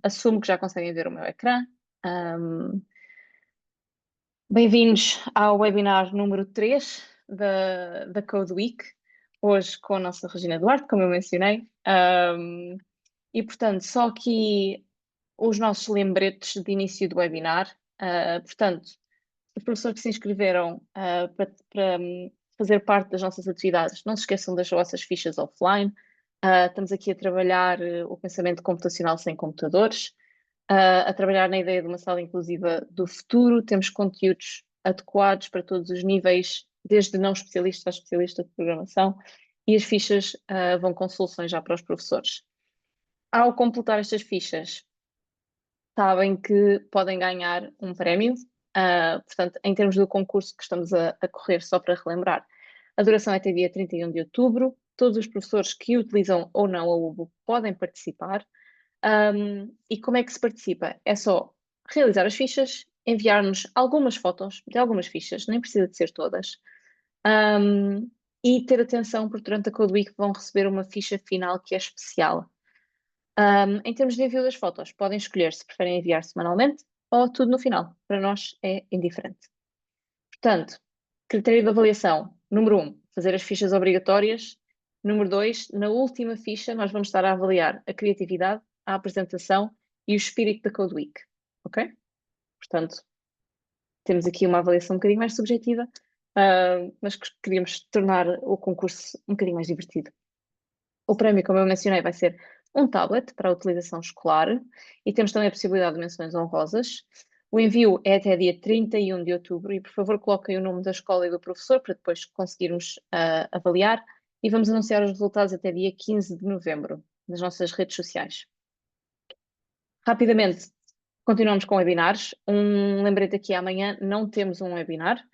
Assumo que já conseguem ver o meu ecrã. Ahm, Bem-vindos ao webinar número 3 da Code Week, hoje com a nossa Regina Duarte, como eu mencionei. E, portanto, só aqui os nossos lembretes de início do webinar. Portanto, os professores que se inscreveram para fazer parte das nossas atividades, não se esqueçam das vossas fichas offline. Estamos aqui a trabalhar o pensamento computacional sem computadores, a trabalhar na ideia de uma sala inclusiva do futuro. Temos conteúdos adequados para todos os níveis, desde não especialista a especialista de programação, e as fichas vão com soluções já para os professores. Ao completar estas fichas, sabem que podem ganhar um prémio. Portanto, em termos do concurso que estamos a correr, só para relembrar, a duração é até dia 31 de outubro. Todos os professores que utilizam ou não a UBO podem participar. E como é que se participa? É só realizar as fichas, enviar-nos algumas fotos de algumas fichas, nem precisa de ser todas, e ter atenção, porque durante a Code Week vão receber uma ficha final que é especial. Em termos de envio das fotos, podem escolher se preferem enviar semanalmente ou tudo no final. Para nós é indiferente. Portanto, critério de avaliação. Número 1, fazer as fichas obrigatórias. Número 2, na última ficha nós vamos estar a avaliar a criatividade, a apresentação e o espírito da Code Week. Ok? Portanto, temos aqui uma avaliação um bocadinho mais subjetiva, mas que queríamos tornar o concurso um bocadinho mais divertido. O prémio, como eu mencionei, vai ser um tablet para a utilização escolar e temos também a possibilidade de menções honrosas. O envio é até dia 31 de outubro e, por favor, coloquem o nome da escola e do professor para depois conseguirmos avaliar, e vamos anunciar os resultados até dia 15 de novembro nas nossas redes sociais. Rapidamente, continuamos com webinars. Um lembrete aqui: amanhã não temos um webinar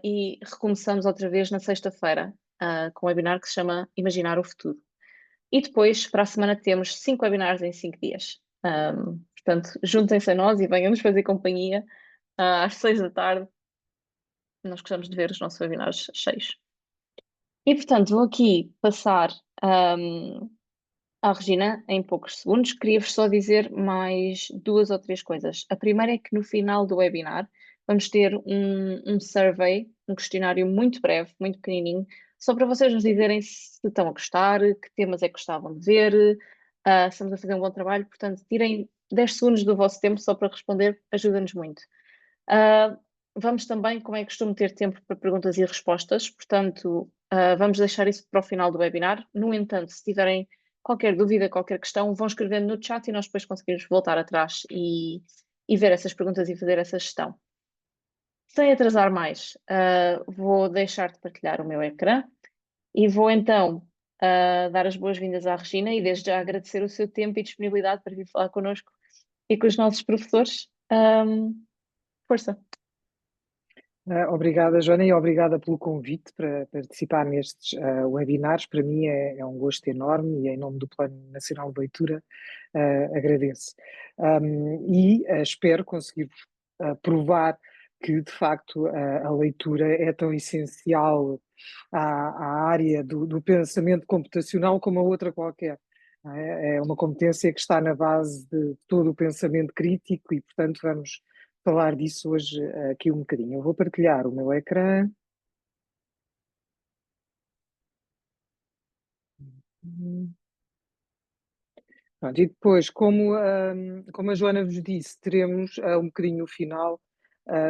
e recomeçamos outra vez na sexta-feira com um webinar que se chama Imaginar o Futuro. E depois, para a semana, temos 5 webinars em 5 dias. Portanto, juntem-se a nós e venham-nos fazer companhia às 6 da tarde. Nós gostamos de ver os nossos webinars cheios. E, portanto, vou aqui passar à Regina em poucos segundos. Queria-vos só dizer mais 2 ou 3 coisas. A primeira é que no final do webinar vamos ter um survey, um questionário muito breve, muito pequenininho, só para vocês nos dizerem se estão a gostar, que temas é que gostavam de ver, se estamos a fazer um bom trabalho. Portanto, tirem 10 segundos do vosso tempo só para responder, ajuda-nos muito. Vamos também, como é costume, ter tempo para perguntas e respostas, portanto, vamos deixar isso para o final do webinar. No entanto, se tiverem qualquer dúvida, qualquer questão, vão escrevendo no chat e nós depois conseguimos voltar atrás e ver essas perguntas e fazer essa gestão. Sem atrasar mais, vou deixar de partilhar o meu ecrã e vou então dar as boas-vindas à Regina e desde já agradecer o seu tempo e disponibilidade para vir falar connosco e com os nossos professores. Força! Obrigada, Joana, e obrigada pelo convite para participar nestes webinars. Para mim é um gosto enorme e, em nome do Plano Nacional de Leitura, agradeço. Espero conseguir provar que, de facto, a leitura é tão essencial à área do pensamento computacional como a outra qualquer. É uma competência que está na base de todo o pensamento crítico e, portanto, vamos falar disso hoje aqui um bocadinho. Eu vou partilhar o meu ecrã. Pronto, e depois, como a Joana vos disse, teremos um bocadinho no final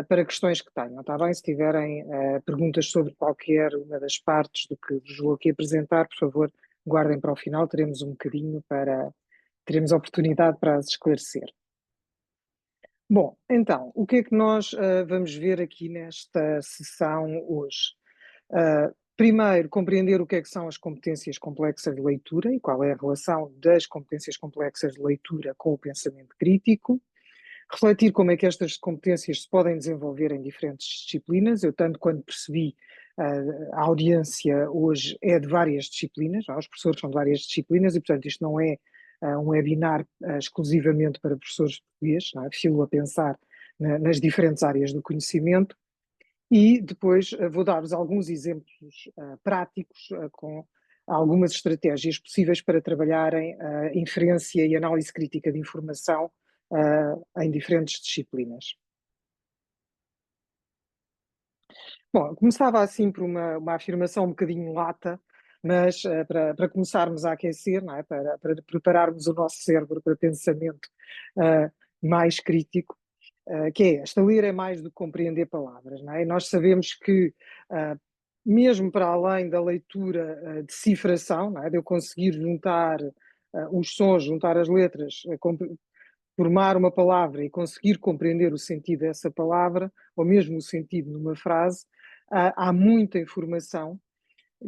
para questões que tenham, está bem? Se tiverem perguntas sobre qualquer uma das partes do que vos vou aqui apresentar, por favor, guardem para o final, teremos um bocadinho teremos oportunidade para as esclarecer. Bom, então, o que é que nós vamos ver aqui nesta sessão hoje? Primeiro, compreender o que é que são as competências complexas de leitura e qual é a relação das competências complexas de leitura com o pensamento crítico. Refletir como é que estas competências se podem desenvolver em diferentes disciplinas. Eu, tanto quanto percebi, a audiência hoje é de várias disciplinas, os professores são de várias disciplinas e, portanto, isto não é um webinar exclusivamente para professores de português, filo a pensar nas diferentes áreas do conhecimento. E depois vou dar-vos alguns exemplos práticos com algumas estratégias possíveis para trabalharem a inferência e análise crítica de informação em diferentes disciplinas. Bom, começava assim por uma afirmação um bocadinho lata, mas para começarmos a aquecer, não é? Para prepararmos o nosso cérebro para pensamento mais crítico, que é esta: ler é mais do que compreender palavras, não é? E nós sabemos que, mesmo para além da leitura de cifração, não é? De eu conseguir juntar os sons, juntar as letras, formar uma palavra e conseguir compreender o sentido dessa palavra, ou mesmo o sentido numa frase, há muita informação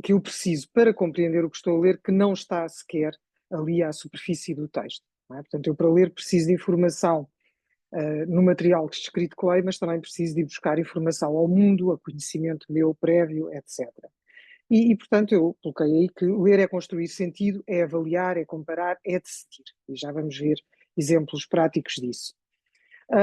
que eu preciso para compreender o que estou a ler que não está sequer ali à superfície do texto. Não é? Portanto, eu para ler preciso de informação no material escrito que leio, mas também preciso de ir buscar informação ao mundo, a conhecimento meu prévio, etc. Portanto, eu coloquei aí que ler é construir sentido, é avaliar, é comparar, é decidir. E já vamos ver exemplos práticos disso.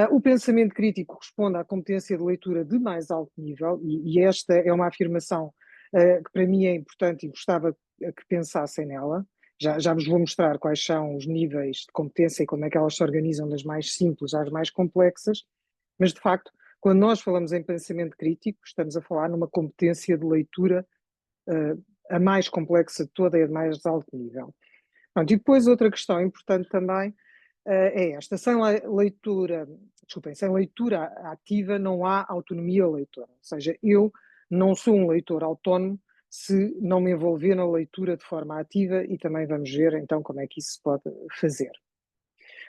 O pensamento crítico responde à competência de leitura de mais alto nível, e esta é uma afirmação que para mim é importante e gostava que pensassem nela. Já vos vou mostrar quais são os níveis de competência e como é que elas se organizam das mais simples às mais complexas, mas de facto, quando nós falamos em pensamento crítico, estamos a falar numa competência de leitura a mais complexa de toda e a de mais alto nível. Pronto, e depois outra questão importante também é esta: sem leitura ativa não há autonomia leitora, ou seja, eu não sou um leitor autónomo se não me envolver na leitura de forma ativa, e também vamos ver então como é que isso se pode fazer.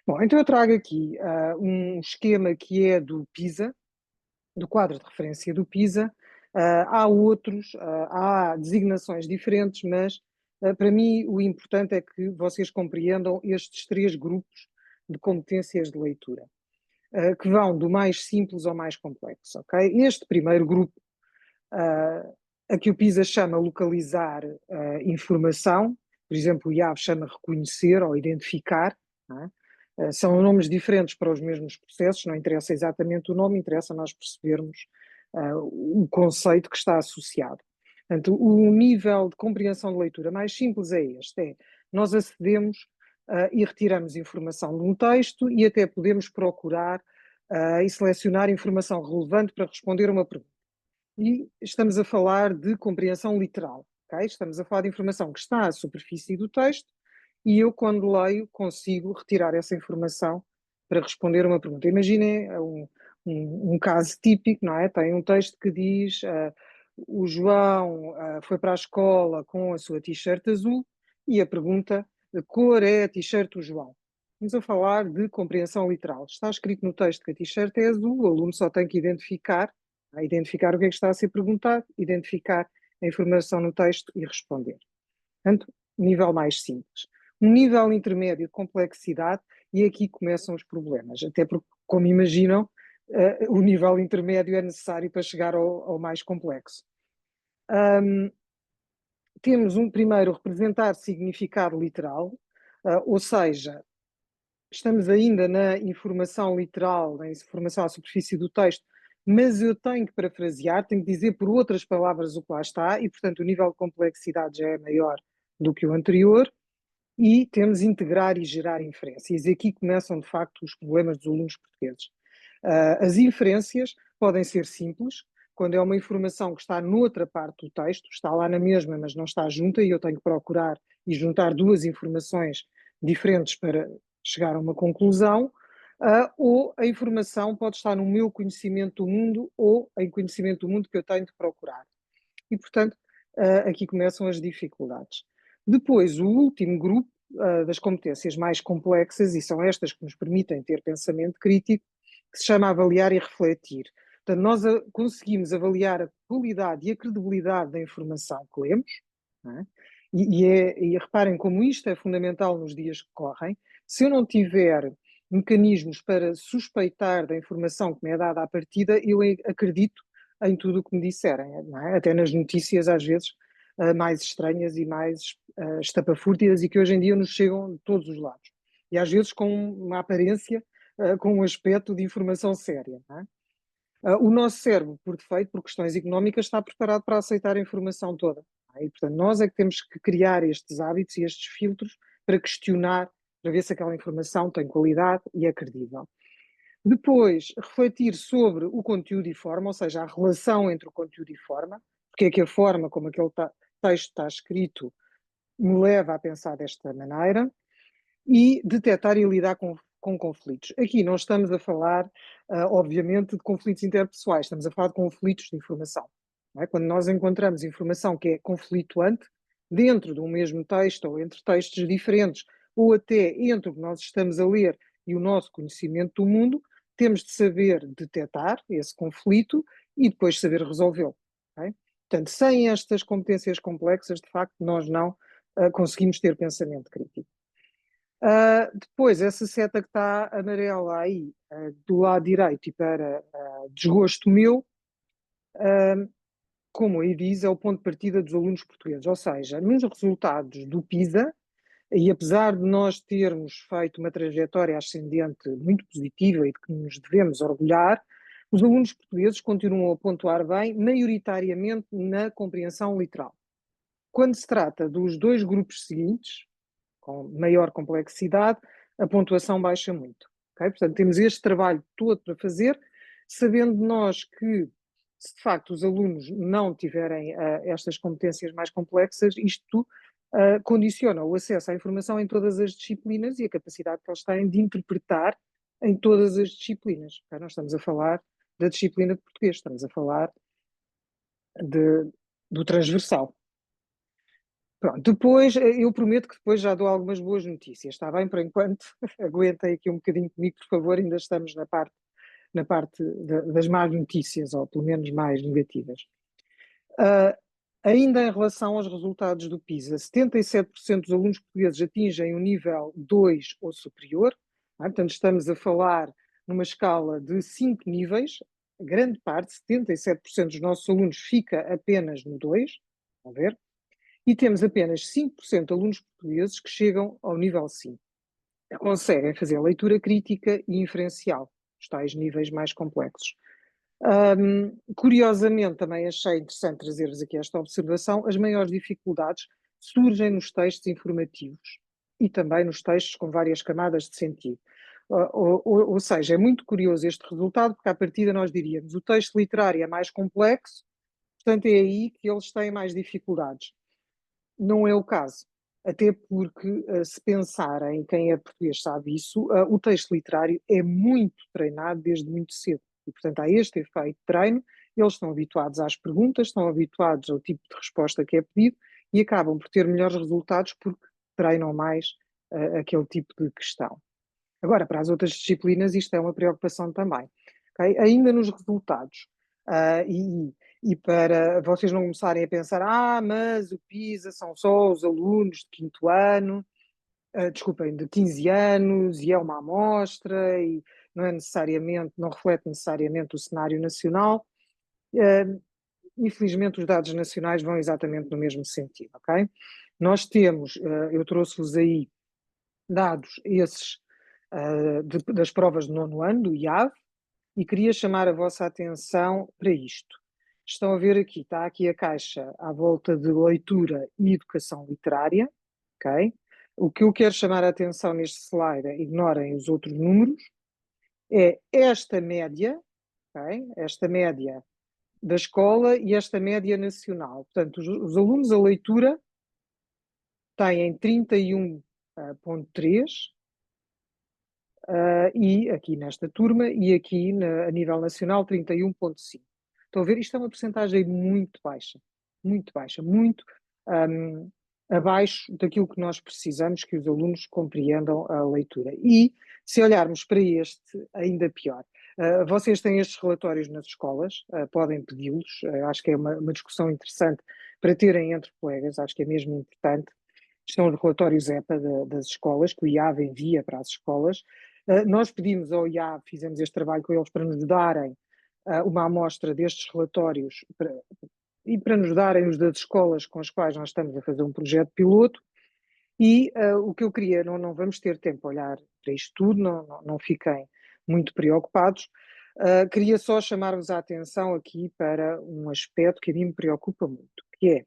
Bom, então eu trago aqui um esquema que é do PISA, do quadro de referência do PISA. Há outros, há designações diferentes, mas para mim o importante é que vocês compreendam estes 3 grupos de competências de leitura, que vão do mais simples ao mais complexo, ok? Este primeiro grupo, a que o PISA chama localizar informação, por exemplo, o IAV chama reconhecer ou identificar, não é? São nomes diferentes para os mesmos processos, não interessa exatamente o nome, interessa nós percebermos o conceito que está associado. Portanto, o nível de compreensão de leitura mais simples é este: nós acedemos e retiramos informação de um texto e até podemos procurar e selecionar informação relevante para responder a uma pergunta. E estamos a falar de compreensão literal, ok? Estamos a falar de informação que está à superfície do texto e eu, quando leio, consigo retirar essa informação para responder a uma pergunta. Imaginem um caso típico, não é? Tem um texto que diz o João foi para a escola com a sua t-shirt azul, e a pergunta: de cor é a t-shirt do João? Estamos a falar de compreensão literal. Está escrito no texto que a t-shirt é azul, o aluno só tem que identificar o que é que está a ser perguntado, identificar a informação no texto e responder. Portanto, nível mais simples. Um nível intermédio de complexidade, e aqui começam os problemas, até porque, como imaginam, o nível intermédio é necessário para chegar ao mais complexo. Temos um primeiro: representar significado literal, ou seja, estamos ainda na informação literal, na informação à superfície do texto, mas eu tenho que parafrasear, tenho que dizer por outras palavras o que lá está, e portanto o nível de complexidade já é maior do que o anterior. E temos integrar e gerar inferências. E aqui começam, de facto, os problemas dos alunos portugueses. As inferências podem ser simples, quando é uma informação que está noutra parte do texto, está lá na mesma, mas não está junta, e eu tenho que procurar e juntar 2 informações diferentes para chegar a uma conclusão, ou a informação pode estar no meu conhecimento do mundo ou em conhecimento do mundo que eu tenho de procurar. E, portanto, aqui começam as dificuldades. Depois, o último grupo das competências mais complexas, e são estas que nos permitem ter pensamento crítico, que se chama avaliar e refletir. Portanto, nós conseguimos avaliar a qualidade e a credibilidade da informação que lemos, não é? E reparem como isto é fundamental nos dias que correm. Se eu não tiver mecanismos para suspeitar da informação que me é dada à partida, eu acredito em tudo o que me disserem, não é? Até nas notícias, às vezes, mais estranhas e mais estapafúrdias, e que hoje em dia nos chegam de todos os lados. E às vezes com uma aparência, com um aspecto de informação séria, não é? O nosso cérebro, por defeito, por questões económicas, está preparado para aceitar a informação toda. não é? E, portanto, nós é que temos que criar estes hábitos e estes filtros para questionar, para ver se aquela informação tem qualidade e é credível. Depois, refletir sobre o conteúdo e forma, ou seja, a relação entre o conteúdo e forma, porque é que a forma como aquele texto está escrito me leva a pensar desta maneira, e detectar e lidar com conflitos. Aqui não estamos a falar, obviamente, de conflitos interpessoais, estamos a falar de conflitos de informação. Não é? Quando nós encontramos informação que é conflituante, dentro de um mesmo texto, ou entre textos diferentes, ou até entre o que nós estamos a ler e o nosso conhecimento do mundo, temos de saber detectar esse conflito e depois saber resolvê-lo. Okay? Portanto, sem estas competências complexas, de facto, nós não conseguimos ter pensamento crítico. Depois, essa seta que está amarela aí, do lado direito e para desgosto meu, como aí diz, é o ponto de partida dos alunos portugueses. Ou seja, nos resultados do PISA, e apesar de nós termos feito uma trajetória ascendente muito positiva e de que nos devemos orgulhar, os alunos portugueses continuam a pontuar bem, maioritariamente na compreensão literal. Quando se trata dos dois grupos seguintes, com maior complexidade, a pontuação baixa muito. Okay? Portanto, temos este trabalho todo para fazer, sabendo nós que, se de facto os alunos não tiverem estas competências mais complexas, isto condiciona o acesso à informação em todas as disciplinas e a capacidade que eles têm de interpretar em todas as disciplinas. Okay? Não estamos a falar da disciplina de português, estamos a falar do transversal. Pronto, depois, eu prometo que depois já dou algumas boas notícias, está bem? Por enquanto, aguentem aqui um bocadinho comigo, por favor, ainda estamos na parte das más notícias, ou pelo menos mais negativas. Ainda em relação aos resultados do PISA, 77% dos alunos portugueses atingem o nível 2 ou superior, não é? Portanto, estamos a falar numa escala de 5 níveis, a grande parte, 77% dos nossos alunos fica apenas no 2, a ver? E temos apenas 5% de alunos portugueses que chegam ao nível 5. Conseguem fazer leitura crítica e inferencial, os tais níveis mais complexos. Curiosamente, também achei interessante trazer-vos aqui esta observação, as maiores dificuldades surgem nos textos informativos e também nos textos com várias camadas de sentido. Ou seja, é muito curioso este resultado, porque à partida nós diríamos o texto literário é mais complexo, portanto é aí que eles têm mais dificuldades. Não é o caso. Até porque, se pensarem, quem é português sabe isso, o texto literário é muito treinado desde muito cedo. E, portanto, há este efeito de treino, eles estão habituados às perguntas, estão habituados ao tipo de resposta que é pedido e acabam por ter melhores resultados porque treinam mais aquele tipo de questão. Agora, para as outras disciplinas, isto é uma preocupação também. Okay? Ainda nos resultados, e para vocês não começarem a pensar, mas o PISA são só os alunos de quinto ano, desculpem, de 15 anos, e é uma amostra, e não é necessariamente, não reflete necessariamente o cenário nacional. Infelizmente, os dados nacionais vão exatamente no mesmo sentido, ok? Nós temos, eu trouxe-vos aí dados esses das provas do nono ano, do IAV, e queria chamar a vossa atenção para isto. Estão a ver aqui, está aqui a caixa à volta de leitura e educação literária, ok? O que eu quero chamar a atenção neste slide, ignorem os outros números, é esta média, ok? Esta média da escola e esta média nacional. Portanto, os alunos a leitura têm 31,3, e aqui nesta turma, e aqui a nível nacional 31,5. Estão a ver? Isto é uma percentagem muito baixa, muito abaixo daquilo que nós precisamos que os alunos compreendam a leitura. E, se olharmos para este, ainda pior. Vocês têm estes relatórios nas escolas, podem pedi-los, acho que é uma discussão interessante para terem entre colegas, acho que é mesmo importante. São os relatórios EPA das escolas, que o IAV envia para as escolas. Nós pedimos ao IAV, fizemos este trabalho com eles para nos darem uma amostra destes relatórios e para nos darem os das escolas com as quais nós estamos a fazer um projeto piloto. E o que eu queria, não vamos ter tempo para olhar para isto tudo, não fiquem muito preocupados. Queria só chamar-vos a atenção aqui para um aspecto que a mim me preocupa muito, que é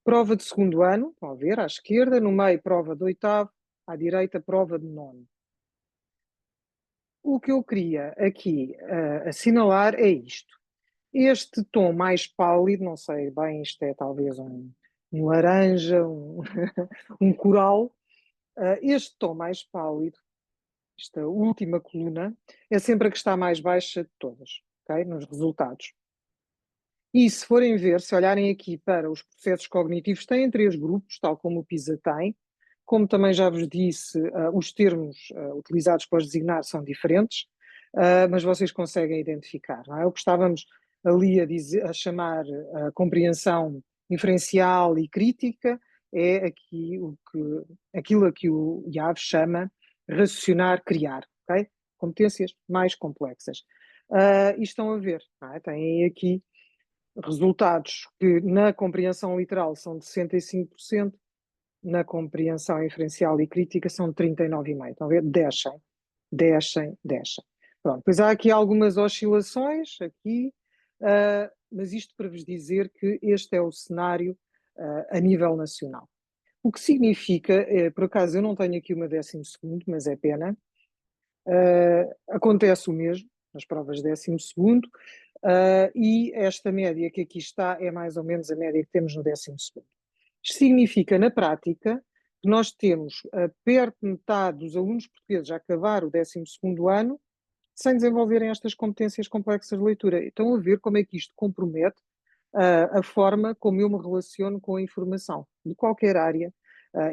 Prova de segundo ano, estão a ver, à esquerda, no meio prova de oitavo, à direita prova de nono. O que eu queria aqui assinalar é isto. Este tom mais pálido, não sei bem, isto é talvez um laranja, um coral. Este tom mais pálido, esta última coluna, é sempre a que está mais baixa de todas, ok? Nos resultados. E se forem ver, se olharem aqui para os processos cognitivos, têm três grupos, tal como o PISA tem. Como também já vos disse, os termos utilizados para os designar são diferentes, mas vocês conseguem identificar, não é? O que estávamos ali a chamar compreensão inferencial e crítica é aqui aquilo a que o IAV chama raciocinar, criar, ok? Competências mais complexas. E estão a ver, não é? Têm aqui resultados que na compreensão literal são de 65%, na compreensão inferencial e crítica são de 39,5%. Estão a ver? Descem. Pronto, pois há aqui algumas oscilações, aqui, mas isto para vos dizer que este é o cenário a nível nacional. O que significa, por acaso eu não tenho aqui uma 12º, mas é pena, acontece o mesmo nas provas de 12º, e esta média que aqui está é mais ou menos a média que temos no 12º. Isto significa, na prática, que nós temos perto de metade dos alunos portugueses a acabar o 12º ano sem desenvolverem estas competências complexas de leitura. Estão a ver como é que isto compromete a forma como eu me relaciono com a informação, de qualquer área,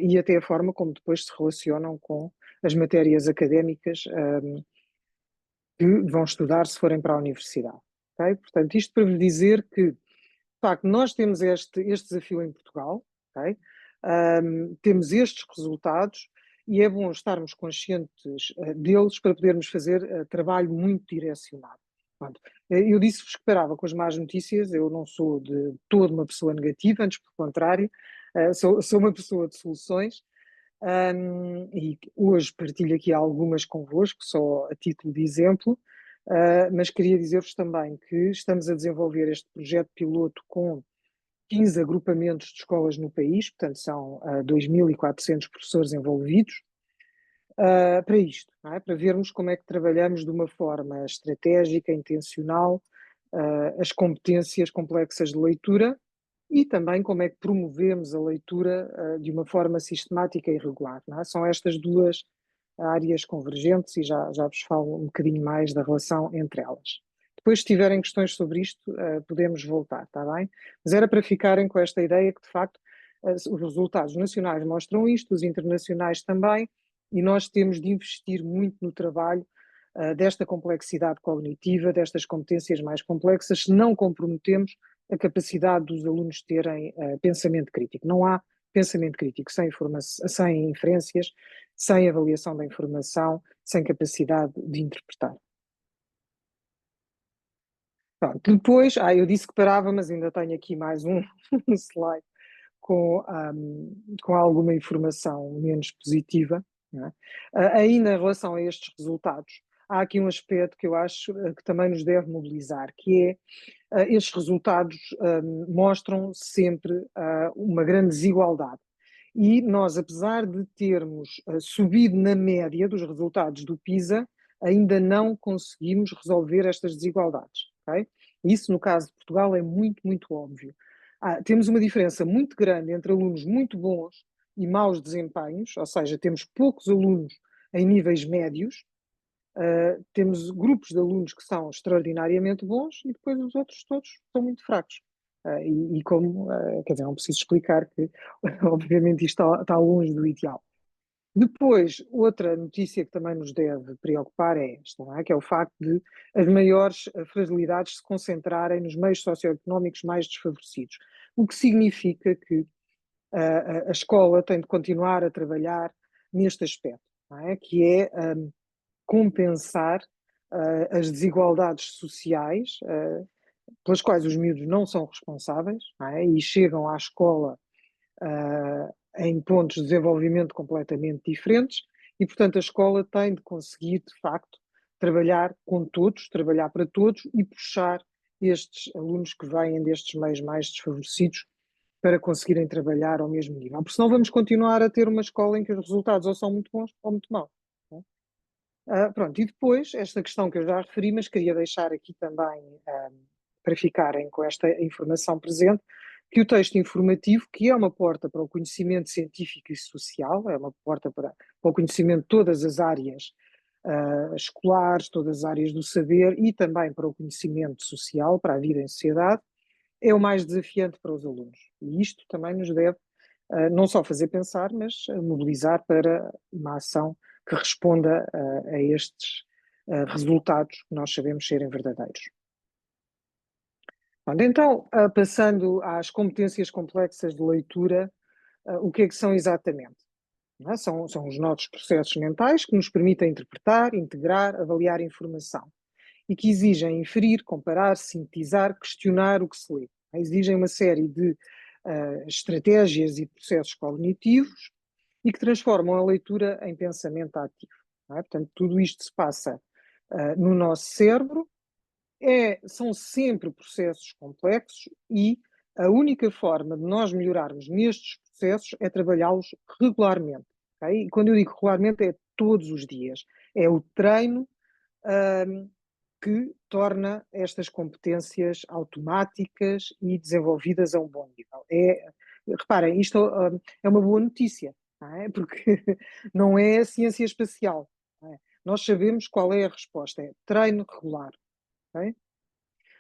e até a forma como depois se relacionam com as matérias académicas que vão estudar se forem para a universidade. Okay? Portanto, isto para vos dizer que, de facto, nós temos este desafio em Portugal, okay? Temos estes resultados e é bom estarmos conscientes deles para podermos fazer trabalho muito direcionado. Pronto. Eu disse-vos que parava com as más notícias, eu não sou de toda uma pessoa negativa, antes pelo contrário, sou uma pessoa de soluções. E hoje partilho aqui algumas convosco, só a título de exemplo, mas queria dizer-vos também que estamos a desenvolver este projeto piloto com 15 agrupamentos de escolas no país, portanto são 2.400 professores envolvidos, para isto, não é? Para vermos como é que trabalhamos de uma forma estratégica, intencional, as competências complexas de leitura e também como é que promovemos a leitura de uma forma sistemática e regular. Não é? São estas duas áreas convergentes e já vos falo um bocadinho mais da relação entre elas. Depois, se tiverem questões sobre isto, podemos voltar, está bem? Mas era para ficarem com esta ideia que, de facto, os resultados nacionais mostram isto, os internacionais também, e nós temos de investir muito no trabalho desta complexidade cognitiva, destas competências mais complexas, se não comprometemos a capacidade dos alunos terem pensamento crítico. Não há pensamento crítico sem inferências, sem avaliação da informação, sem capacidade de interpretar. Pronto, depois, eu disse que parava, mas ainda tenho aqui mais um slide com alguma informação menos positiva. Não é? Ainda em relação a estes resultados, há aqui um aspecto que eu acho que também nos deve mobilizar, que é estes resultados mostram sempre uma grande desigualdade. E nós, apesar de termos subido na média dos resultados do PISA, ainda não conseguimos resolver estas desigualdades. Okay? Isso, no caso de Portugal, é muito, muito óbvio. Temos uma diferença muito grande entre alunos muito bons e maus desempenhos, ou seja, temos poucos alunos em níveis médios, temos grupos de alunos que são extraordinariamente bons e depois os outros todos são muito fracos. Quer dizer, não preciso explicar que, obviamente, isto está longe do ideal. Depois, outra notícia que também nos deve preocupar é esta, não é? Que é o facto de as maiores fragilidades se concentrarem nos meios socioeconómicos mais desfavorecidos. O que significa que a escola tem de continuar a trabalhar neste aspecto, não é? Que é compensar as desigualdades sociais pelas quais os miúdos não são responsáveis, não é? E chegam à escola em pontos de desenvolvimento completamente diferentes e, portanto, a escola tem de conseguir, de facto, trabalhar com todos, trabalhar para todos e puxar estes alunos que vêm destes meios mais desfavorecidos para conseguirem trabalhar ao mesmo nível. Porque senão vamos continuar a ter uma escola em que os resultados ou são muito bons ou muito maus. Pronto, e depois, esta questão que eu já referi, mas queria deixar aqui também para ficarem com esta informação presente, que o texto informativo, que é uma porta para o conhecimento científico e social, é uma porta para o conhecimento de todas as áreas escolares, todas as áreas do saber e também para o conhecimento social, para a vida em sociedade, é o mais desafiante para os alunos. E isto também nos deve não só fazer pensar, mas mobilizar para uma ação que responda a estes resultados que nós sabemos serem verdadeiros. Então, passando às competências complexas de leitura, o que é que são exatamente? Não é? São os nossos processos mentais que nos permitem interpretar, integrar, avaliar informação e que exigem inferir, comparar, sintetizar, questionar o que se lê. Exigem uma série de estratégias e processos cognitivos e que transformam a leitura em pensamento ativo. Não é? Portanto, tudo isto se passa no nosso cérebro, são sempre processos complexos e a única forma de nós melhorarmos nestes processos é trabalhá-los regularmente. Okay? E quando eu digo regularmente é todos os dias. É o treino que torna estas competências automáticas e desenvolvidas a um bom nível. Reparem, isto é uma boa notícia, não é? Porque não é ciência espacial. Não é? Nós sabemos qual é a resposta, é treino regular. Okay?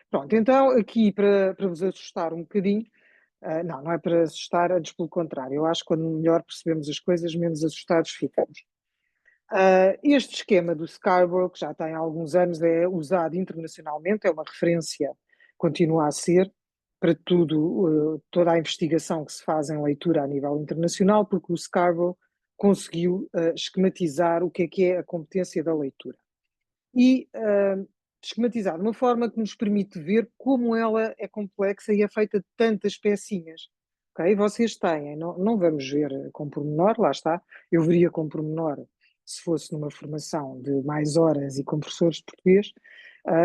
Pronto, então aqui para vos assustar um bocadinho, não é para assustar, antes pelo contrário, eu acho que quando melhor percebemos as coisas, menos assustados ficamos. Este esquema do Scarborough, que já tem alguns anos, é usado internacionalmente, é uma referência, continua a ser, para toda a investigação que se faz em leitura a nível internacional, porque o Scarborough conseguiu esquematizar o que é a competência da leitura. E esquematizar de uma forma que nos permite ver como ela é complexa e é feita de tantas pecinhas. Okay? Vocês têm, não vamos ver com pormenor, lá está, eu veria com pormenor se fosse numa formação de mais horas e com professores de português.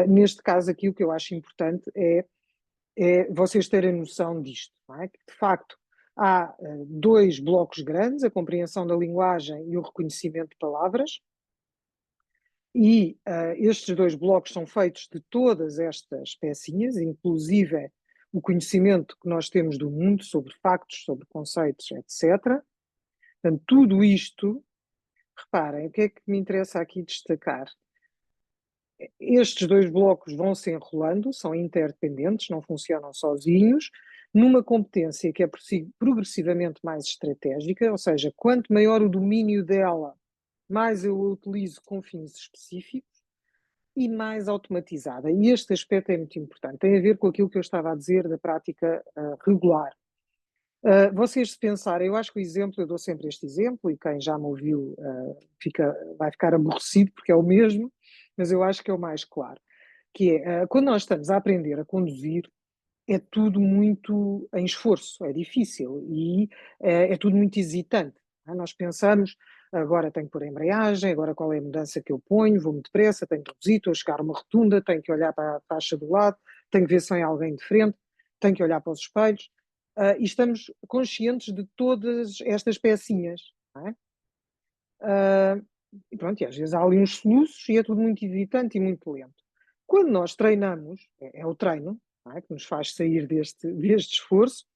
Neste caso aqui o que eu acho importante é vocês terem noção disto, não é? Que de facto há dois blocos grandes, a compreensão da linguagem e o reconhecimento de palavras, e estes dois blocos são feitos de todas estas pecinhas, inclusive o conhecimento que nós temos do mundo sobre factos, sobre conceitos, etc. Portanto, tudo isto, reparem, o que é que me interessa aqui destacar? Estes dois blocos vão se enrolando, são interdependentes, não funcionam sozinhos, numa competência que é progressivamente mais estratégica, ou seja, quanto maior o domínio dela, mais eu a utilizo com fins específicos e mais automatizada. E este aspecto é muito importante. Tem a ver com aquilo que eu estava a dizer da prática regular. Vocês se pensarem, eu acho que o exemplo, eu dou sempre este exemplo, e quem já me ouviu vai ficar aborrecido porque é o mesmo, mas eu acho que é o mais claro, que é, quando nós estamos a aprender a conduzir, é tudo muito em esforço, é difícil e é tudo muito hesitante. Nós pensamos, agora tenho que pôr a embreagem, agora qual é a mudança que eu ponho, vou-me depressa, tenho que reduzir, estou a chegar a uma rotunda, tenho que olhar para a faixa do lado, tenho que ver se vem alguém de frente, tenho que olhar para os espelhos, e estamos conscientes de todas estas pecinhas. Não é? E pronto, e às vezes há ali uns soluços e é tudo muito hesitante e muito lento. Quando nós treinamos, é o treino, não é? Que nos faz sair deste esforço,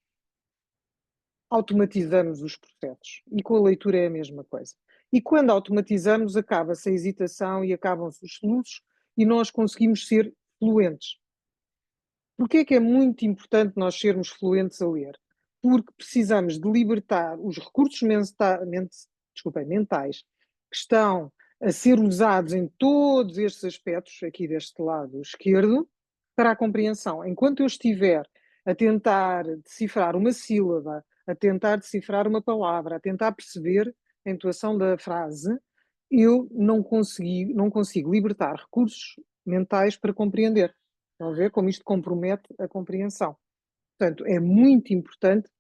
automatizamos os processos. E com a leitura é a mesma coisa. E quando automatizamos, acaba-se a hesitação e acabam-se os soluços e nós conseguimos ser fluentes. Porquê é que é muito importante nós sermos fluentes a ler? Porque precisamos de libertar os recursos mentais que estão a ser usados em todos estes aspectos, aqui deste lado esquerdo, para a compreensão. Enquanto eu estiver a tentar decifrar uma sílaba, a tentar decifrar uma palavra, a tentar perceber a entoação da frase, eu não consigo libertar recursos mentais para compreender. Estão a ver como isto compromete a compreensão. Portanto, é muito importante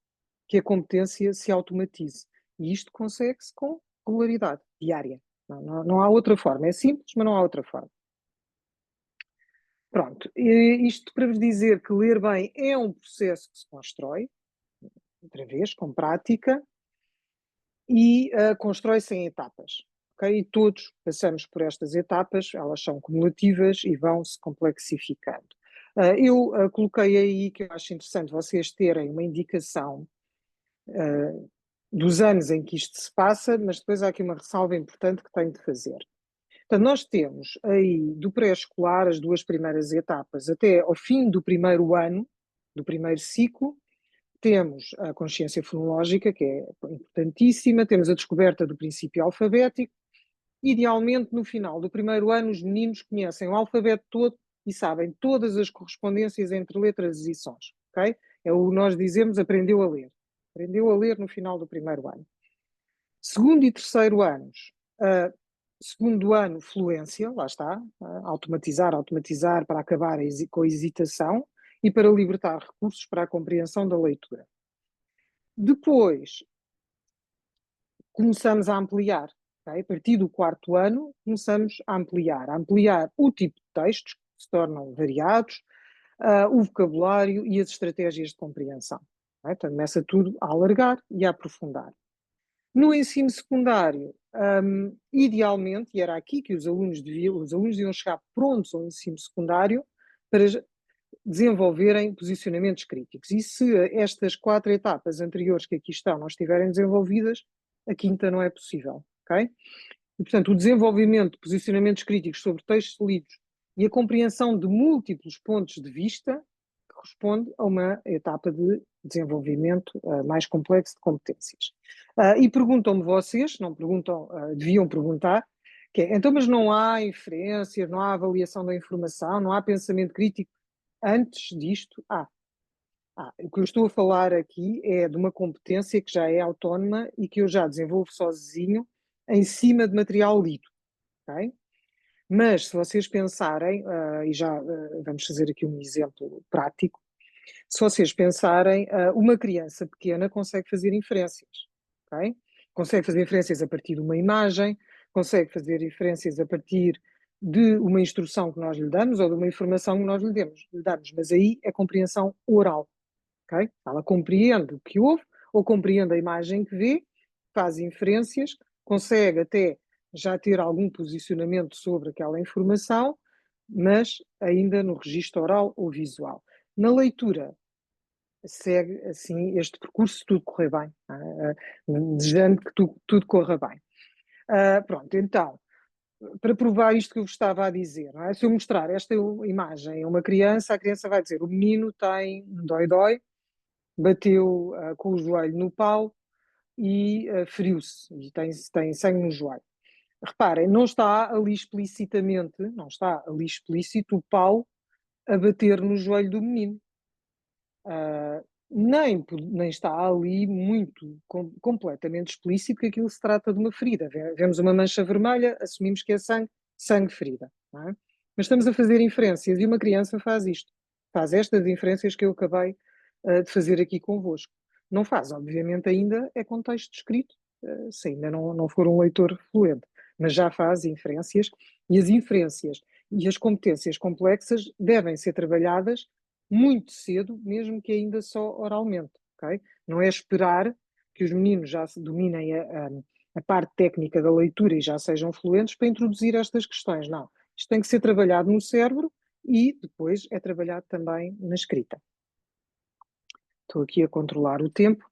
que a competência se automatize. E isto consegue-se com regularidade diária. Não há outra forma. É simples, mas não há outra forma. Pronto. Isto para vos dizer que ler bem é um processo que se constrói. outra vez, com prática, e constrói-se em etapas. Okay? E todos passamos por estas etapas, elas são cumulativas e vão-se complexificando. Eu coloquei aí que eu acho interessante vocês terem uma indicação dos anos em que isto se passa, mas depois há aqui uma ressalva importante que tenho de fazer. Portanto, nós temos aí do pré-escolar as duas primeiras etapas, até ao fim do primeiro ano, do primeiro ciclo, temos a consciência fonológica, que é importantíssima, temos a descoberta do princípio alfabético. Idealmente, no final do primeiro ano, os meninos conhecem o alfabeto todo e sabem todas as correspondências entre letras e sons. Okay? É o que nós dizemos, aprendeu a ler. Aprendeu a ler no final do primeiro ano. Segundo e terceiro anos, segundo ano, fluência, lá está, automatizar para acabar com a hesitação e para libertar recursos para a compreensão da leitura. Depois, começamos a ampliar. Okay? A partir do quarto ano, começamos a ampliar o tipo de textos, que se tornam variados, o vocabulário e as estratégias de compreensão. Okay? Portanto, começa tudo a alargar e a aprofundar. No ensino secundário, idealmente, e era aqui que os alunos deviam chegar prontos ao ensino secundário para desenvolverem posicionamentos críticos. E se estas 4 etapas anteriores que aqui estão não estiverem desenvolvidas, a quinta não é possível, ok? E, portanto, o desenvolvimento de posicionamentos críticos sobre textos lidos e a compreensão de múltiplos pontos de vista corresponde a uma etapa de desenvolvimento mais complexo de competências. E perguntam-me vocês, não perguntam, deviam perguntar, que é, então, mas não há inferências, não há avaliação da informação, não há pensamento crítico antes disto? O que eu estou a falar aqui é de uma competência que já é autónoma e que eu já desenvolvo sozinho em cima de material lido, ok? Mas se vocês pensarem, e já vamos fazer aqui um exemplo prático, se vocês pensarem, uma criança pequena consegue fazer inferências, ok? Consegue fazer inferências a partir de uma imagem, consegue fazer inferências a partir de uma instrução que nós lhe damos ou de uma informação que nós lhe damos, mas aí é compreensão oral, ok? Ela compreende o que ouve ou compreende a imagem que vê, faz inferências, consegue até já ter algum posicionamento sobre aquela informação, mas ainda no registro oral ou visual. Na leitura, segue assim este percurso se tudo correr bem, desejando que tudo corra bem. Pronto, então, para provar isto que eu vos estava a dizer, não é? Se eu mostrar esta imagem a uma criança, a criança vai dizer: o menino tem um dói-dói, bateu com o joelho no pau e feriu-se, e tem sangue no joelho. Reparem, não está ali explicitamente, não está ali explícito o pau a bater no joelho do menino. Nem está ali completamente explícito que aquilo se trata de uma ferida. Vemos uma mancha vermelha, assumimos que é sangue ferida. Não é? Mas estamos a fazer inferências e uma criança faz isto. Faz estas inferências que eu acabei de fazer aqui convosco. Não faz, obviamente, ainda é com texto escrito, se ainda não for um leitor fluente, mas já faz inferências e as inferências e as competências complexas devem ser trabalhadas muito cedo, mesmo que ainda só oralmente, ok? Não é esperar que os meninos já dominem a parte técnica da leitura e já sejam fluentes para introduzir estas questões, não. Isto tem que ser trabalhado no cérebro e depois é trabalhado também na escrita. Estou aqui a controlar o tempo.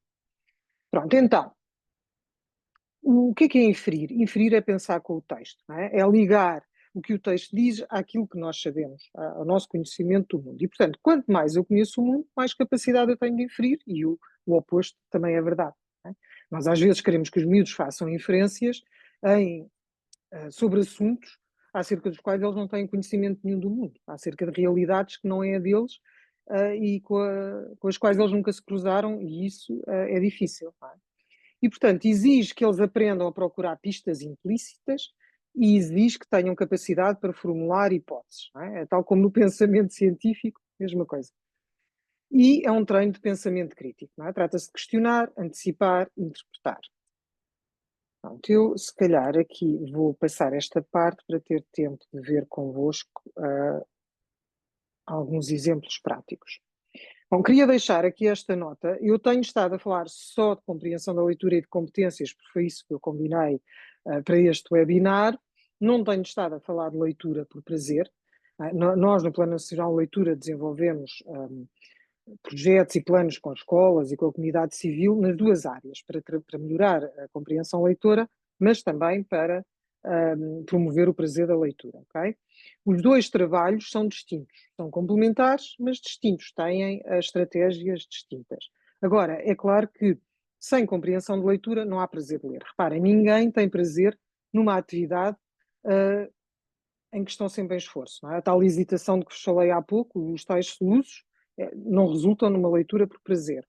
Pronto, então, o que é inferir? Inferir é pensar com o texto, não é? É ligar o que o texto diz àquilo que nós sabemos, ao nosso conhecimento do mundo. E, portanto, quanto mais eu conheço o mundo, mais capacidade eu tenho de inferir, e o oposto também é verdade. Não é? Nós, às vezes, queremos que os miúdos façam inferências sobre assuntos acerca dos quais eles não têm conhecimento nenhum do mundo, acerca de realidades que não é a deles e com as quais eles nunca se cruzaram, e isso é difícil. Não é? E, portanto, exige que eles aprendam a procurar pistas implícitas e exige que tenham capacidade para formular hipóteses. Não é? Tal como no pensamento científico, mesma coisa. E é um treino de pensamento crítico. Não é? Trata-se de questionar, antecipar, interpretar. Pronto, eu, se calhar, aqui vou passar esta parte para ter tempo de ver convosco alguns exemplos práticos. Bom, queria deixar aqui esta nota. Eu tenho estado a falar só de compreensão da leitura e de competências, porque foi isso que eu combinei para este webinar. Não tenho estado a falar de leitura por prazer. Nós, no Plano Nacional de Leitura, desenvolvemos projetos e planos com escolas e com a comunidade civil nas duas áreas, para melhorar a compreensão leitora, mas também para promover o prazer da leitura, ok? Os dois trabalhos são distintos, são complementares, mas distintos, têm estratégias distintas. Agora, é claro que sem compreensão de leitura não há prazer de ler. Reparem, ninguém tem prazer numa atividade em que estão sempre em esforço. Não é? A tal hesitação de que vos falei há pouco, os tais soluços, não resultam numa leitura por prazer.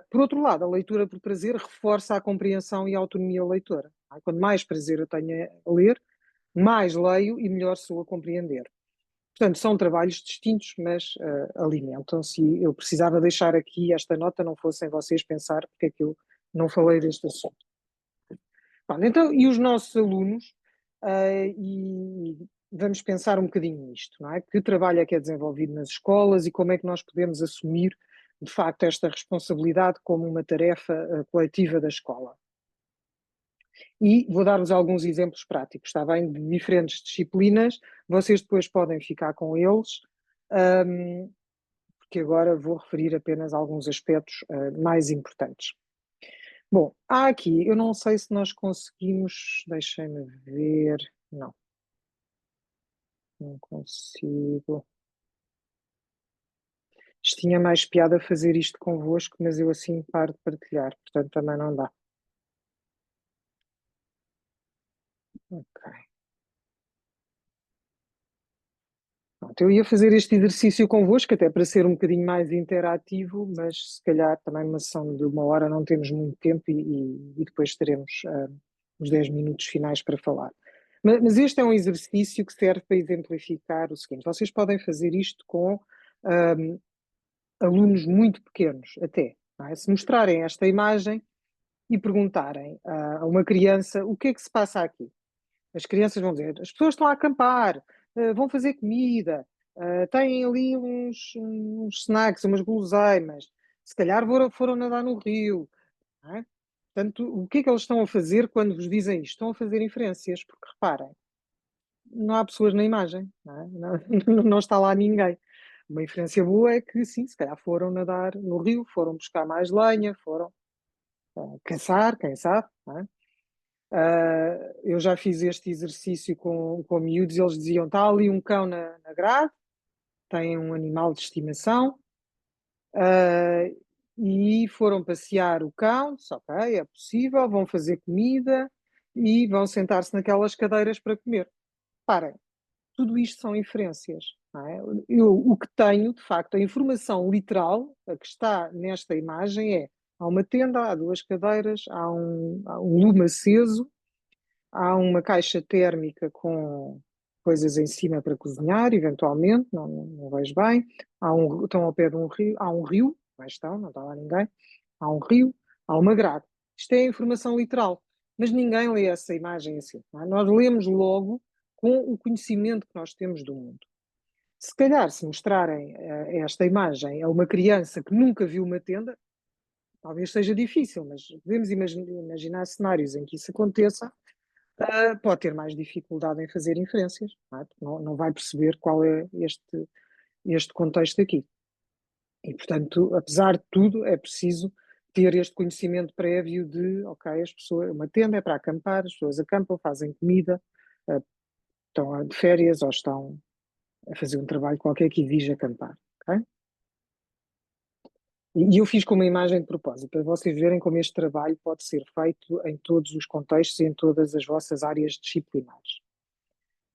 Por outro lado, a leitura por prazer reforça a compreensão e a autonomia leitora. É? Quanto mais prazer eu tenho a ler, mais leio e melhor sou a compreender. Portanto, são trabalhos distintos, mas alimentam-se. E eu precisava deixar aqui esta nota, não fossem vocês pensar porque é que eu não falei deste assunto. Bom, então, e os nossos alunos, e vamos pensar um bocadinho nisto, não é? Que trabalho é que é desenvolvido nas escolas e como é que nós podemos assumir, de facto, esta responsabilidade como uma tarefa coletiva da escola. E vou dar-vos alguns exemplos práticos, está bem? De diferentes disciplinas, vocês depois podem ficar com eles, porque agora vou referir apenas alguns aspectos mais importantes. Bom, há aqui, eu não sei se nós conseguimos, deixem-me ver, não consigo. Isto tinha mais piada fazer isto convosco, mas eu assim paro de partilhar, portanto também não dá. Ok. Pronto, eu ia fazer este exercício convosco, até para ser um bocadinho mais interativo, mas se calhar também uma sessão de 1 hora não temos muito tempo e depois teremos os 10 minutos finais para falar. Mas este é um exercício que serve para exemplificar o seguinte: vocês podem fazer isto com alunos muito pequenos, até. Não é? Se mostrarem esta imagem e perguntarem a uma criança o que é que se passa aqui. As crianças vão dizer, as pessoas estão a acampar, vão fazer comida, têm ali uns snacks, umas guloseimas, se calhar foram nadar no rio. Não é? Portanto, o que é que eles estão a fazer quando vos dizem isto? Estão a fazer inferências, porque reparem, não há pessoas na imagem, não, é? Não está lá ninguém. Uma inferência boa é que sim, se calhar foram nadar no rio, foram buscar mais lenha, foram caçar, quem sabe, não é? Eu já fiz este exercício com miúdos e eles diziam: está ali um cão na grade, tem um animal de estimação, e foram passear o cão, ok, é possível, vão fazer comida e vão sentar-se naquelas cadeiras para comer. Parem, tudo isto são inferências. Não é? O que tenho, de facto, a informação literal, a que está nesta imagem é: há uma tenda, há duas cadeiras, há um lume aceso, há uma caixa térmica com coisas em cima para cozinhar, eventualmente, não vejo bem. Estão ao pé de um rio, há um rio, não está lá ninguém. Há um rio, há uma grade. Isto é informação literal, mas ninguém lê essa imagem assim. Não é? Nós lemos logo com o conhecimento que nós temos do mundo. Se calhar, se mostrarem esta imagem a uma criança que nunca viu uma tenda, talvez seja difícil, mas podemos imaginar cenários em que isso aconteça. Pode ter mais dificuldade em fazer inferências, não, é? Não vai perceber qual é este contexto aqui. E, portanto, apesar de tudo, é preciso ter este conhecimento prévio de, ok, as pessoas, uma tenda é para acampar, as pessoas acampam, fazem comida, estão de férias ou estão a fazer um trabalho qualquer que exige acampar, ok? E eu fiz com uma imagem de propósito, para vocês verem como este trabalho pode ser feito em todos os contextos e em todas as vossas áreas disciplinares.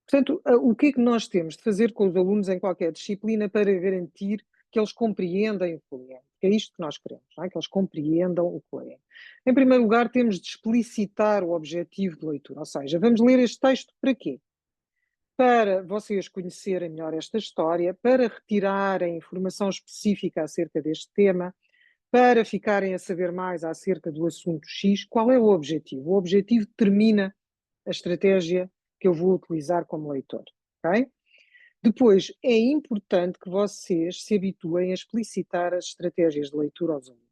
Portanto, o que é que nós temos de fazer com os alunos em qualquer disciplina para garantir que eles compreendem o que leem? É isto que nós queremos, não é? Que eles compreendam o que leem. Em primeiro lugar, temos de explicitar o objetivo de leitura, ou seja, vamos ler este texto para quê? Para vocês conhecerem melhor esta história, para retirarem informação específica acerca deste tema, para ficarem a saber mais acerca do assunto X. Qual é o objetivo? O objetivo determina a estratégia que eu vou utilizar como leitor, ok? Depois, é importante que vocês se habituem a explicitar as estratégias de leitura aos alunos.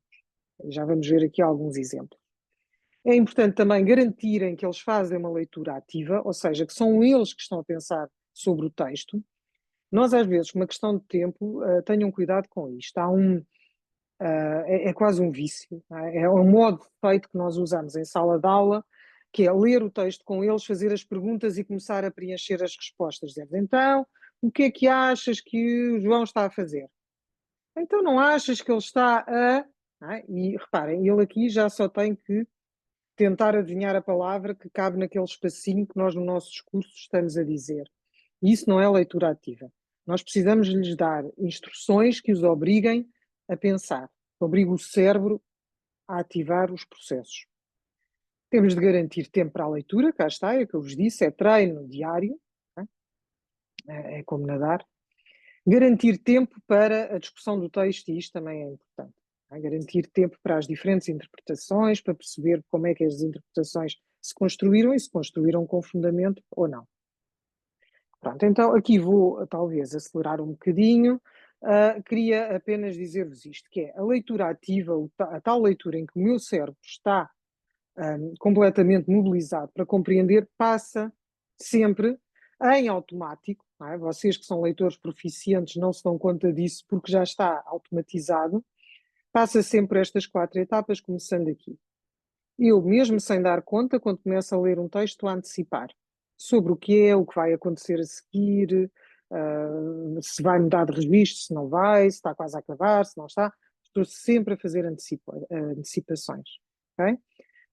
Já vamos ver aqui alguns exemplos. É importante também garantirem que eles fazem uma leitura ativa, ou seja, que são eles que estão a pensar sobre o texto. Nós, às vezes, com uma questão de tempo, tenham cuidado com isto. É quase um vício. É um modo de feito que nós usamos em sala de aula, que é ler o texto com eles, fazer as perguntas e começar a preencher as respostas. Dizer, então, o que é que achas que o João está a fazer? Então, não achas que ele está a... E reparem, ele aqui já só tem que tentar adivinhar a palavra que cabe naquele espacinho que nós no nosso discurso estamos a dizer. E isso não é leitura ativa. Nós precisamos lhes dar instruções que os obriguem a pensar, que obriguem o cérebro a ativar os processos. Temos de garantir tempo para a leitura, cá está, é o que eu vos disse, é treino diário, é como nadar. Garantir tempo para a discussão do texto, e isto também é importante. Garantir tempo para as diferentes interpretações, para perceber como é que as interpretações se construíram e se construíram com fundamento ou não. Pronto, então aqui vou talvez acelerar um bocadinho. Queria apenas dizer-vos isto, que é a leitura ativa, a tal leitura em que o meu cérebro está completamente mobilizado para compreender, passa sempre em automático. Não é? Vocês que são leitores proficientes não se dão conta disso porque já está automatizado. Passa sempre estas 4 etapas, começando aqui. Eu, mesmo sem dar conta, quando começo a ler um texto, estou a antecipar sobre o que vai acontecer a seguir, se vai mudar de registro, se não vai, se está quase a acabar, se não está. Estou sempre a fazer antecipações. Okay?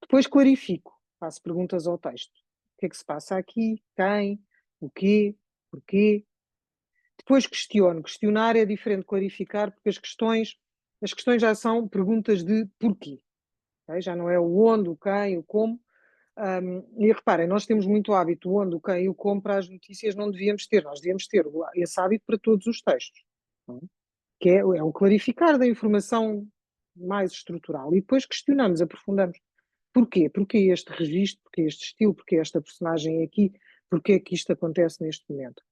Depois clarifico, faço perguntas ao texto. O que é que se passa aqui? Quem? O quê? Porquê? Depois questiono. Questionar é diferente de clarificar, porque as questões já são perguntas de porquê. Okay? Já não é o onde, o quem, o como. E reparem, nós temos muito hábito, o onde, o quem e o como para as notícias não devíamos ter. Nós devíamos ter esse hábito para todos os textos. Não? Que é o clarificar da informação mais estrutural. E depois questionamos, aprofundamos. Porquê? Porquê este registro? Porquê este estilo? Porquê esta personagem aqui? Porquê é que isto acontece neste momento?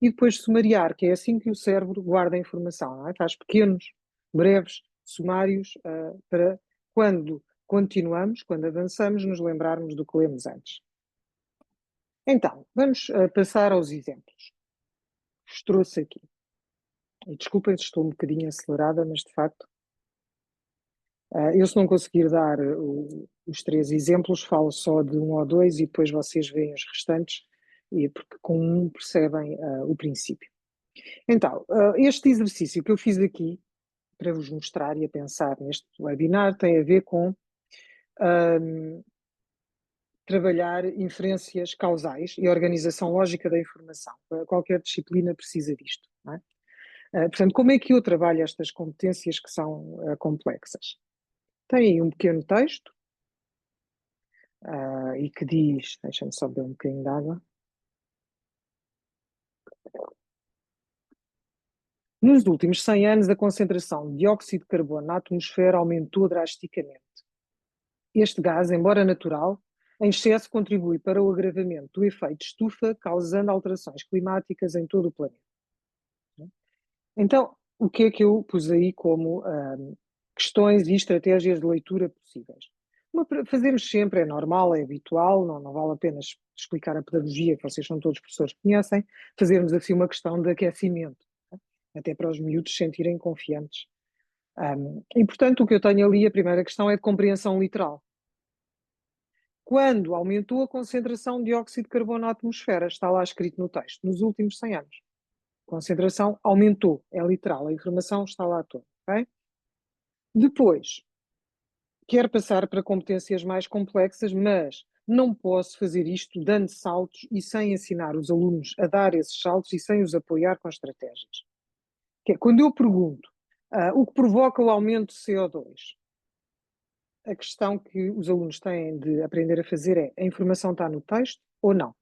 E depois sumariar, que é assim que o cérebro guarda a informação, não é? Faz pequenos, breves sumários para quando continuamos, quando avançamos, nos lembrarmos do que lemos antes. Então, vamos passar aos exemplos. Vos trouxe aqui. E desculpem se estou um bocadinho acelerada, mas de facto, eu se não conseguir dar os 3 exemplos, falo só de um ou dois e depois vocês veem os restantes, porque com um percebem o princípio. Então, este exercício que eu fiz aqui, para vos mostrar e a pensar neste webinar, tem a ver com trabalhar inferências causais e organização lógica da informação. Qualquer disciplina precisa disto. Não é? Portanto, como é que eu trabalho estas competências que são complexas? Tem aí um pequeno texto e que diz, deixa-me só beber um bocadinho de água. Nos últimos 100 anos, a concentração de dióxido de carbono na atmosfera aumentou drasticamente. Este gás, embora natural, em excesso contribui para o agravamento do efeito estufa, causando alterações climáticas em todo o planeta. Então, o que é que eu pus aí como questões e estratégias de leitura possíveis? Fazemos sempre, é normal, é habitual, não vale a pena explicar a pedagogia, que vocês são todos professores que conhecem, fazermos assim uma questão de aquecimento, até para os miúdos se sentirem confiantes. E, portanto, o que eu tenho ali, a primeira questão é de compreensão literal. Quando aumentou a concentração de dióxido de carbono na atmosfera, está lá escrito no texto, nos últimos 100 anos. A concentração aumentou, é literal, a informação está lá toda. Okay? Depois, quero passar para competências mais complexas, mas não posso fazer isto dando saltos e sem ensinar os alunos a dar esses saltos e sem os apoiar com estratégias. Que é, quando eu pergunto o que provoca o aumento de CO2, a questão que os alunos têm de aprender a fazer é: a informação está no texto ou não?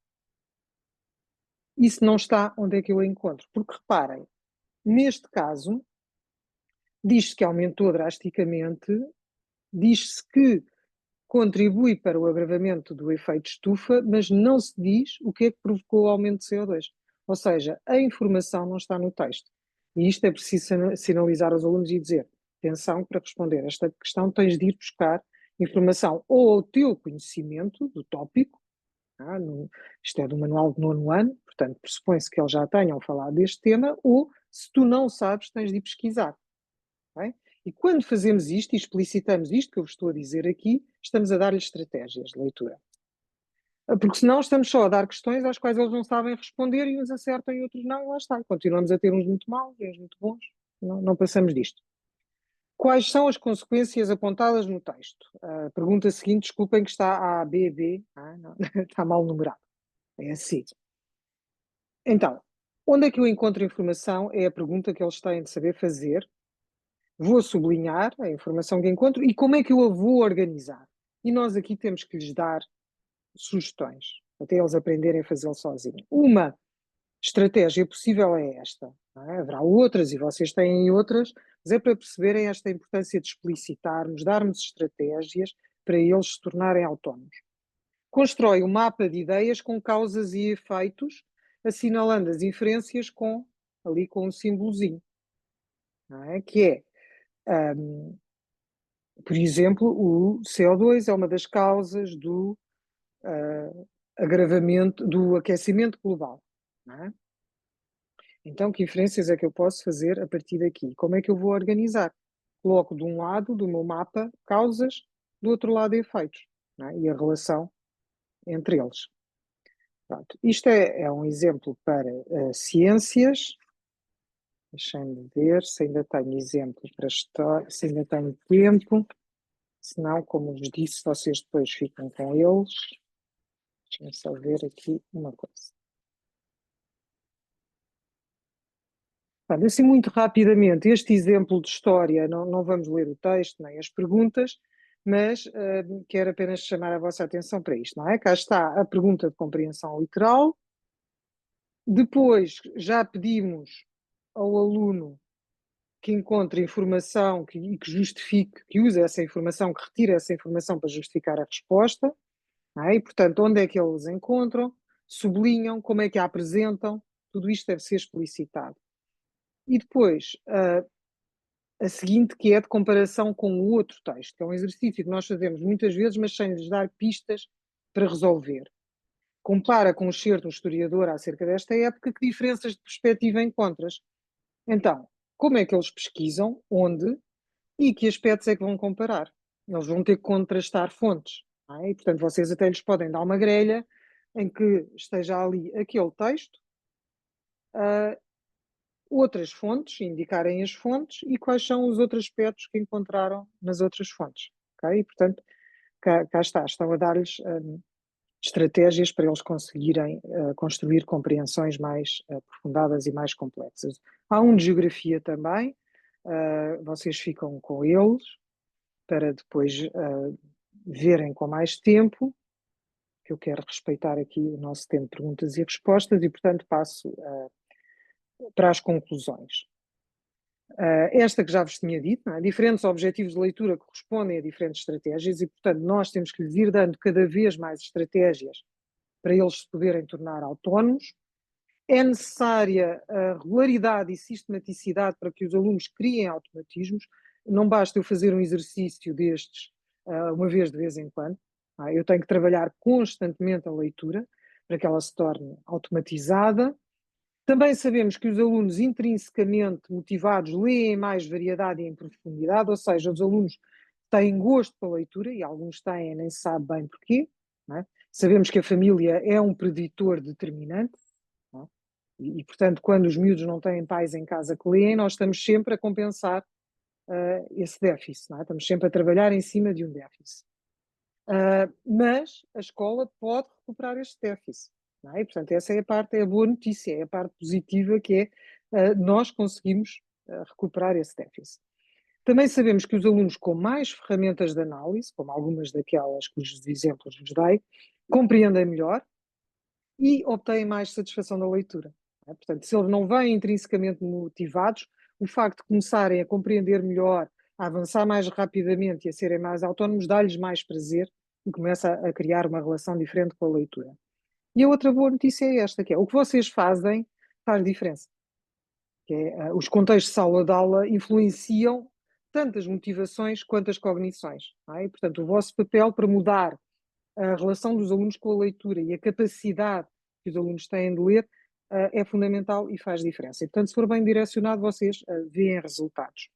E se não está, onde é que eu a encontro? Porque reparem, neste caso, diz-se que aumentou drasticamente, diz-se que contribui para o agravamento do efeito estufa, mas não se diz o que é que provocou o aumento de CO2. Ou seja, a informação não está no texto. E isto é preciso sinalizar aos alunos e dizer, atenção, para responder a esta questão tens de ir buscar informação ou ao teu conhecimento do tópico, isto é do manual de 9º ano, portanto pressupõe-se que eles já tenham falado deste tema, ou se tu não sabes tens de ir pesquisar. Okay? E quando fazemos isto e explicitamos isto que eu vos estou a dizer aqui, estamos a dar-lhes estratégias de leitura. Porque senão estamos só a dar questões às quais eles não sabem responder e uns acertam e outros não, lá está. Continuamos a ter uns muito maus e uns muito bons. Não passamos disto. Quais são as consequências apontadas no texto? A pergunta seguinte, desculpem que está A, B, B, não, está mal numerado. É assim. Então, onde é que eu encontro informação? É a pergunta que eles têm de saber fazer. Vou sublinhar a informação que encontro e como é que eu a vou organizar. E nós aqui temos que lhes dar sugestões, até eles aprenderem a fazê-lo sozinhos. Uma estratégia possível é esta. Haverá outras e vocês têm outras, mas é para perceberem esta importância de explicitarmos, darmos estratégias para eles se tornarem autónomos. Constrói um mapa de ideias com causas e efeitos, assinalando as inferências ali com um símbolozinho. Que é, por exemplo, o CO2 é uma das causas do agravamento, do aquecimento global. Então, que inferências é que eu posso fazer a partir daqui? Como é que eu vou organizar? Coloco de um lado do meu mapa causas, do outro lado efeitos, e a relação entre eles. Pronto. Isto é um exemplo para ciências. Deixem-me ver se ainda tenho exemplos para história, se ainda tenho tempo. Se não, como vos disse, vocês depois ficam com eles. Deixem-me só ver aqui uma coisa. Assim, muito rapidamente, este exemplo de história, não vamos ler o texto nem as perguntas, mas quero apenas chamar a vossa atenção para isto, não é? Cá está a pergunta de compreensão literal. Depois já pedimos ao aluno que encontre informação e que justifique, que use essa informação, que retire essa informação para justificar a resposta. E, portanto, onde é que eles encontram, sublinham, como é que a apresentam, tudo isto deve ser explicitado. E depois, a seguinte, que é de comparação com o outro texto, que é um exercício que nós fazemos muitas vezes, mas sem lhes dar pistas para resolver. Compara com o excerto do historiador acerca desta época, que diferenças de perspectiva encontras? Então, como é que eles pesquisam, onde e que aspectos é que vão comparar? Eles vão ter que contrastar fontes. E, portanto, vocês até lhes podem dar uma grelha em que esteja ali aquele texto, outras fontes, indicarem as fontes e quais são os outros aspectos que encontraram nas outras fontes. Okay? E, portanto, cá está, estão a dar-lhes estratégias para eles conseguirem construir compreensões mais aprofundadas e mais complexas. Há um de geografia também, vocês ficam com eles para depois verem com mais tempo, que eu quero respeitar aqui o nosso tempo de perguntas e respostas e, portanto, passo para as conclusões. Esta que já vos tinha dito, diferentes objetivos de leitura correspondem a diferentes estratégias e, portanto, nós temos que lhes ir dando cada vez mais estratégias para eles se poderem tornar autónomos. É necessária a regularidade e sistematicidade para que os alunos criem automatismos. Não basta eu fazer um exercício destes uma vez de vez em quando. Eu tenho que trabalhar constantemente a leitura para que ela se torne automatizada. Também sabemos que os alunos intrinsecamente motivados leem mais variedade e em profundidade, ou seja, os alunos têm gosto pela leitura e alguns têm, nem se sabe bem porquê. Sabemos que a família é um preditor determinante. E, portanto, quando os miúdos não têm pais em casa que leem, nós estamos sempre a compensar esse déficit. Estamos sempre a trabalhar em cima de um déficit. Mas a escola pode recuperar este déficit. E, portanto, essa é a boa notícia, é a parte positiva, que é nós conseguimos recuperar esse déficit. Também sabemos que os alunos com mais ferramentas de análise, como algumas daquelas cujos exemplos vos dei, compreendem melhor e obtêm mais satisfação da leitura. Portanto, se eles não vêm intrinsecamente motivados, o facto de começarem a compreender melhor, a avançar mais rapidamente e a serem mais autónomos, dá-lhes mais prazer e começa a criar uma relação diferente com a leitura. E a outra boa notícia é esta, que é o que vocês fazem faz diferença. Que é, os contextos de sala de aula influenciam tanto as motivações quanto as cognições. Não é? E, portanto, o vosso papel para mudar a relação dos alunos com a leitura e a capacidade que os alunos têm de ler é fundamental e faz diferença. E, portanto, se for bem direcionado, vocês veem resultados.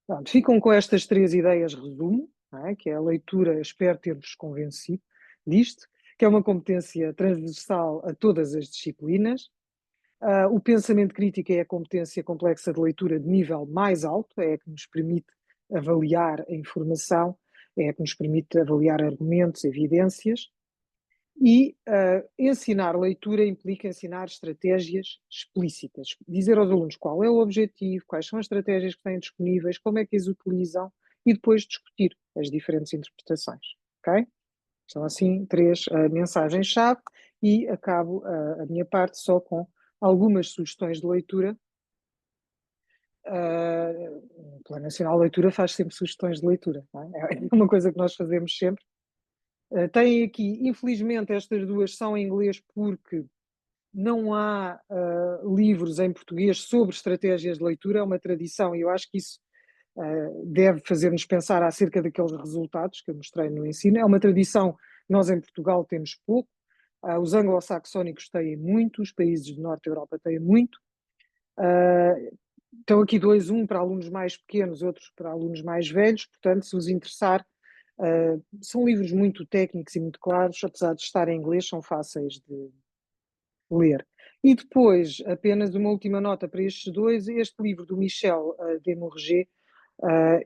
Pronto, ficam com estas 3 ideias, resumo, não é? Que é a leitura, espero ter-vos convencido disto, que é uma competência transversal a todas as disciplinas. O pensamento crítico é a competência complexa de leitura de nível mais alto, é a que nos permite avaliar a informação, é a que nos permite avaliar argumentos, evidências. E ensinar leitura implica ensinar estratégias explícitas. Dizer aos alunos qual é o objetivo, quais são as estratégias que têm disponíveis, como é que as utilizam e depois discutir as diferentes interpretações. Ok? São assim 3 mensagens-chave e acabo a minha parte só com algumas sugestões de leitura. O Plano Nacional de Leitura faz sempre sugestões de leitura. Não é? É uma coisa que nós fazemos sempre. Tem aqui, infelizmente, estas 2 são em inglês porque não há livros em português sobre estratégias de leitura, é uma tradição e eu acho que isso deve fazer-nos pensar acerca daqueles resultados que eu mostrei no ensino. É uma tradição que nós em Portugal temos pouco, os anglo-saxónicos têm muito, os países do norte da Europa têm muito. Estão aqui 2, um para alunos mais pequenos, outros para alunos mais velhos, portanto, se vos interessar, são livros muito técnicos e muito claros, apesar de estar em inglês, são fáceis de ler. E depois, apenas uma última nota para estes 2, este livro do Michel Desmourget,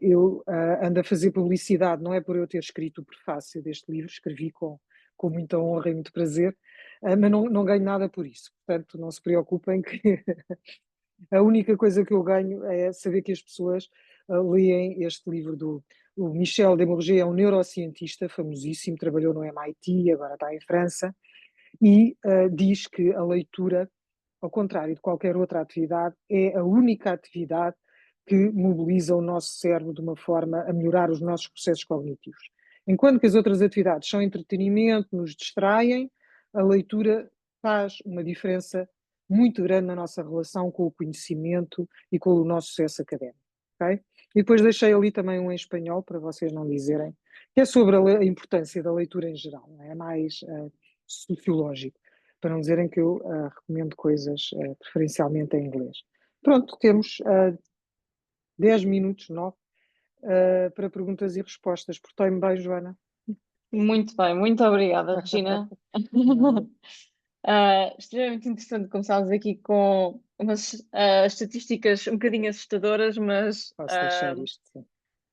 eu ando a fazer publicidade, não é por eu ter escrito o prefácio deste livro, escrevi com muita honra e muito prazer, mas não ganho nada por isso, portanto não se preocupem que a única coisa que eu ganho é saber que as pessoas leem este livro do o Michel Desmourget, é um neurocientista famosíssimo, trabalhou no MIT, agora está em França, e diz que a leitura, ao contrário de qualquer outra atividade, é a única atividade que mobiliza o nosso cérebro de uma forma a melhorar os nossos processos cognitivos. Enquanto que as outras atividades são entretenimento, nos distraem, a leitura faz uma diferença muito grande na nossa relação com o conhecimento e com o nosso sucesso académico. Okay? E depois deixei ali também um em espanhol, para vocês não dizerem, que é sobre a importância da leitura em geral, não é? É mais sociológico, para não dizerem que eu recomendo coisas preferencialmente em inglês. Pronto, temos 10 minutos, 9, para perguntas e respostas. Portei-me bem, Joana? Muito bem, muito obrigada, Regina. Extremamente interessante. Começámos aqui com umas estatísticas um bocadinho assustadoras, Posso deixar isto, sim.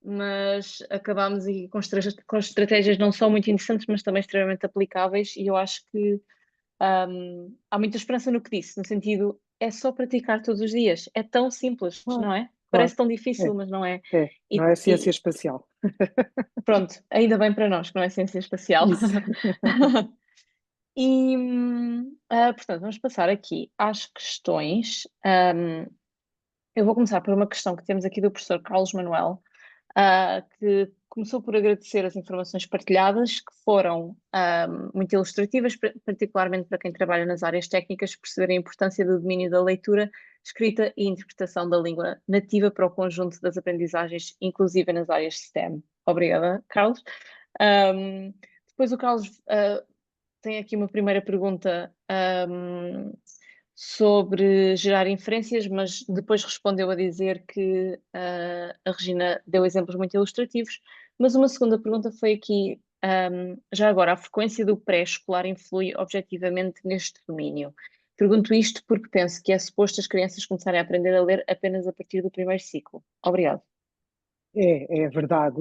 mas acabámos aqui com estratégias não só muito interessantes, mas também extremamente aplicáveis, e eu acho que há muita esperança no que disse, no sentido, é só praticar todos os dias. É tão simples, Claro, não é? claro. Parece tão difícil, mas não é. Não é ciência espacial. Pronto, ainda bem para nós que não é ciência espacial. Isso. E, portanto, vamos passar aqui às questões. Eu vou começar por uma questão que temos aqui do professor Carlos Manuel, que começou por agradecer as informações partilhadas, que foram muito ilustrativas, particularmente para quem trabalha nas áreas técnicas, perceber a importância do domínio da leitura, escrita e interpretação da língua nativa para o conjunto das aprendizagens, inclusive nas áreas STEM. Obrigada, Carlos. Depois o Carlos tem aqui uma primeira pergunta sobre gerar inferências, mas depois respondeu a dizer que a Regina deu exemplos muito ilustrativos. Mas uma segunda pergunta foi aqui, já agora, a frequência do pré-escolar influi objetivamente neste domínio? Pergunto isto porque penso que é suposto as crianças começarem a aprender a ler apenas a partir do primeiro ciclo. Obrigado. É verdade.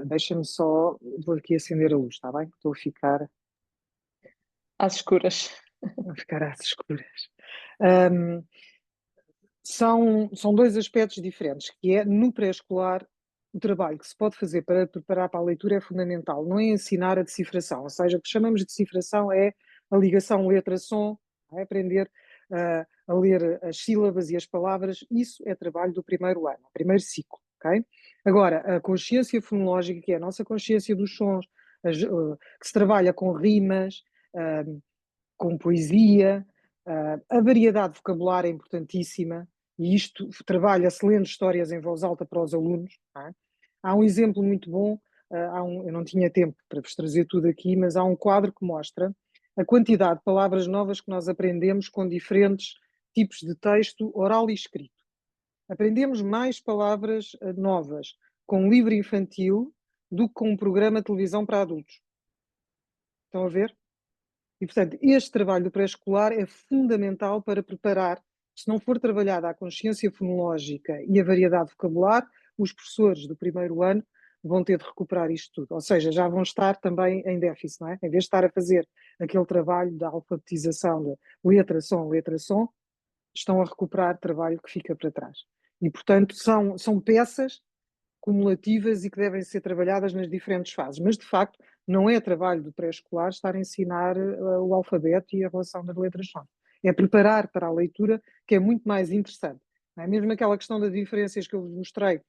Deixa-me só, vou aqui acender a luz, está bem? Estou Às escuras. a ficar às escuras. Um, são 2 aspectos diferentes, que é no pré-escolar, o trabalho que se pode fazer para preparar para a leitura é fundamental, não é ensinar a decifração, ou seja, o que chamamos de decifração é a ligação letra-som, é aprender a ler as sílabas e as palavras, isso é trabalho do primeiro ano, primeiro ciclo, ok? Agora, a consciência fonológica, que é a nossa consciência dos sons, que se trabalha com rimas, com poesia, A variedade de vocabulário é importantíssima e isto trabalha-se lendo histórias em voz alta para os alunos. Não é? Há um exemplo muito bom, eu não tinha tempo para vos trazer tudo aqui, mas há um quadro que mostra a quantidade de palavras novas que nós aprendemos com diferentes tipos de texto oral e escrito. Aprendemos mais palavras novas com um livro infantil do que com um programa de televisão para adultos. Estão a ver? E, portanto, este trabalho do pré-escolar é fundamental para preparar. Se não for trabalhada a consciência fonológica e a variedade de vocabulário, os professores do primeiro ano vão ter de recuperar isto tudo. Ou seja, já vão estar também em déficit, não é? Em vez de estar a fazer aquele trabalho da alfabetização de letra, som, estão a recuperar trabalho que fica para trás. E, portanto, são peças cumulativas e que devem ser trabalhadas nas diferentes fases. Mas, de facto, não é trabalho do pré-escolar estar a ensinar o alfabeto e a relação das letras sons. É preparar para a leitura, que é muito mais interessante. Não é? Mesmo aquela questão das diferenças que eu vos mostrei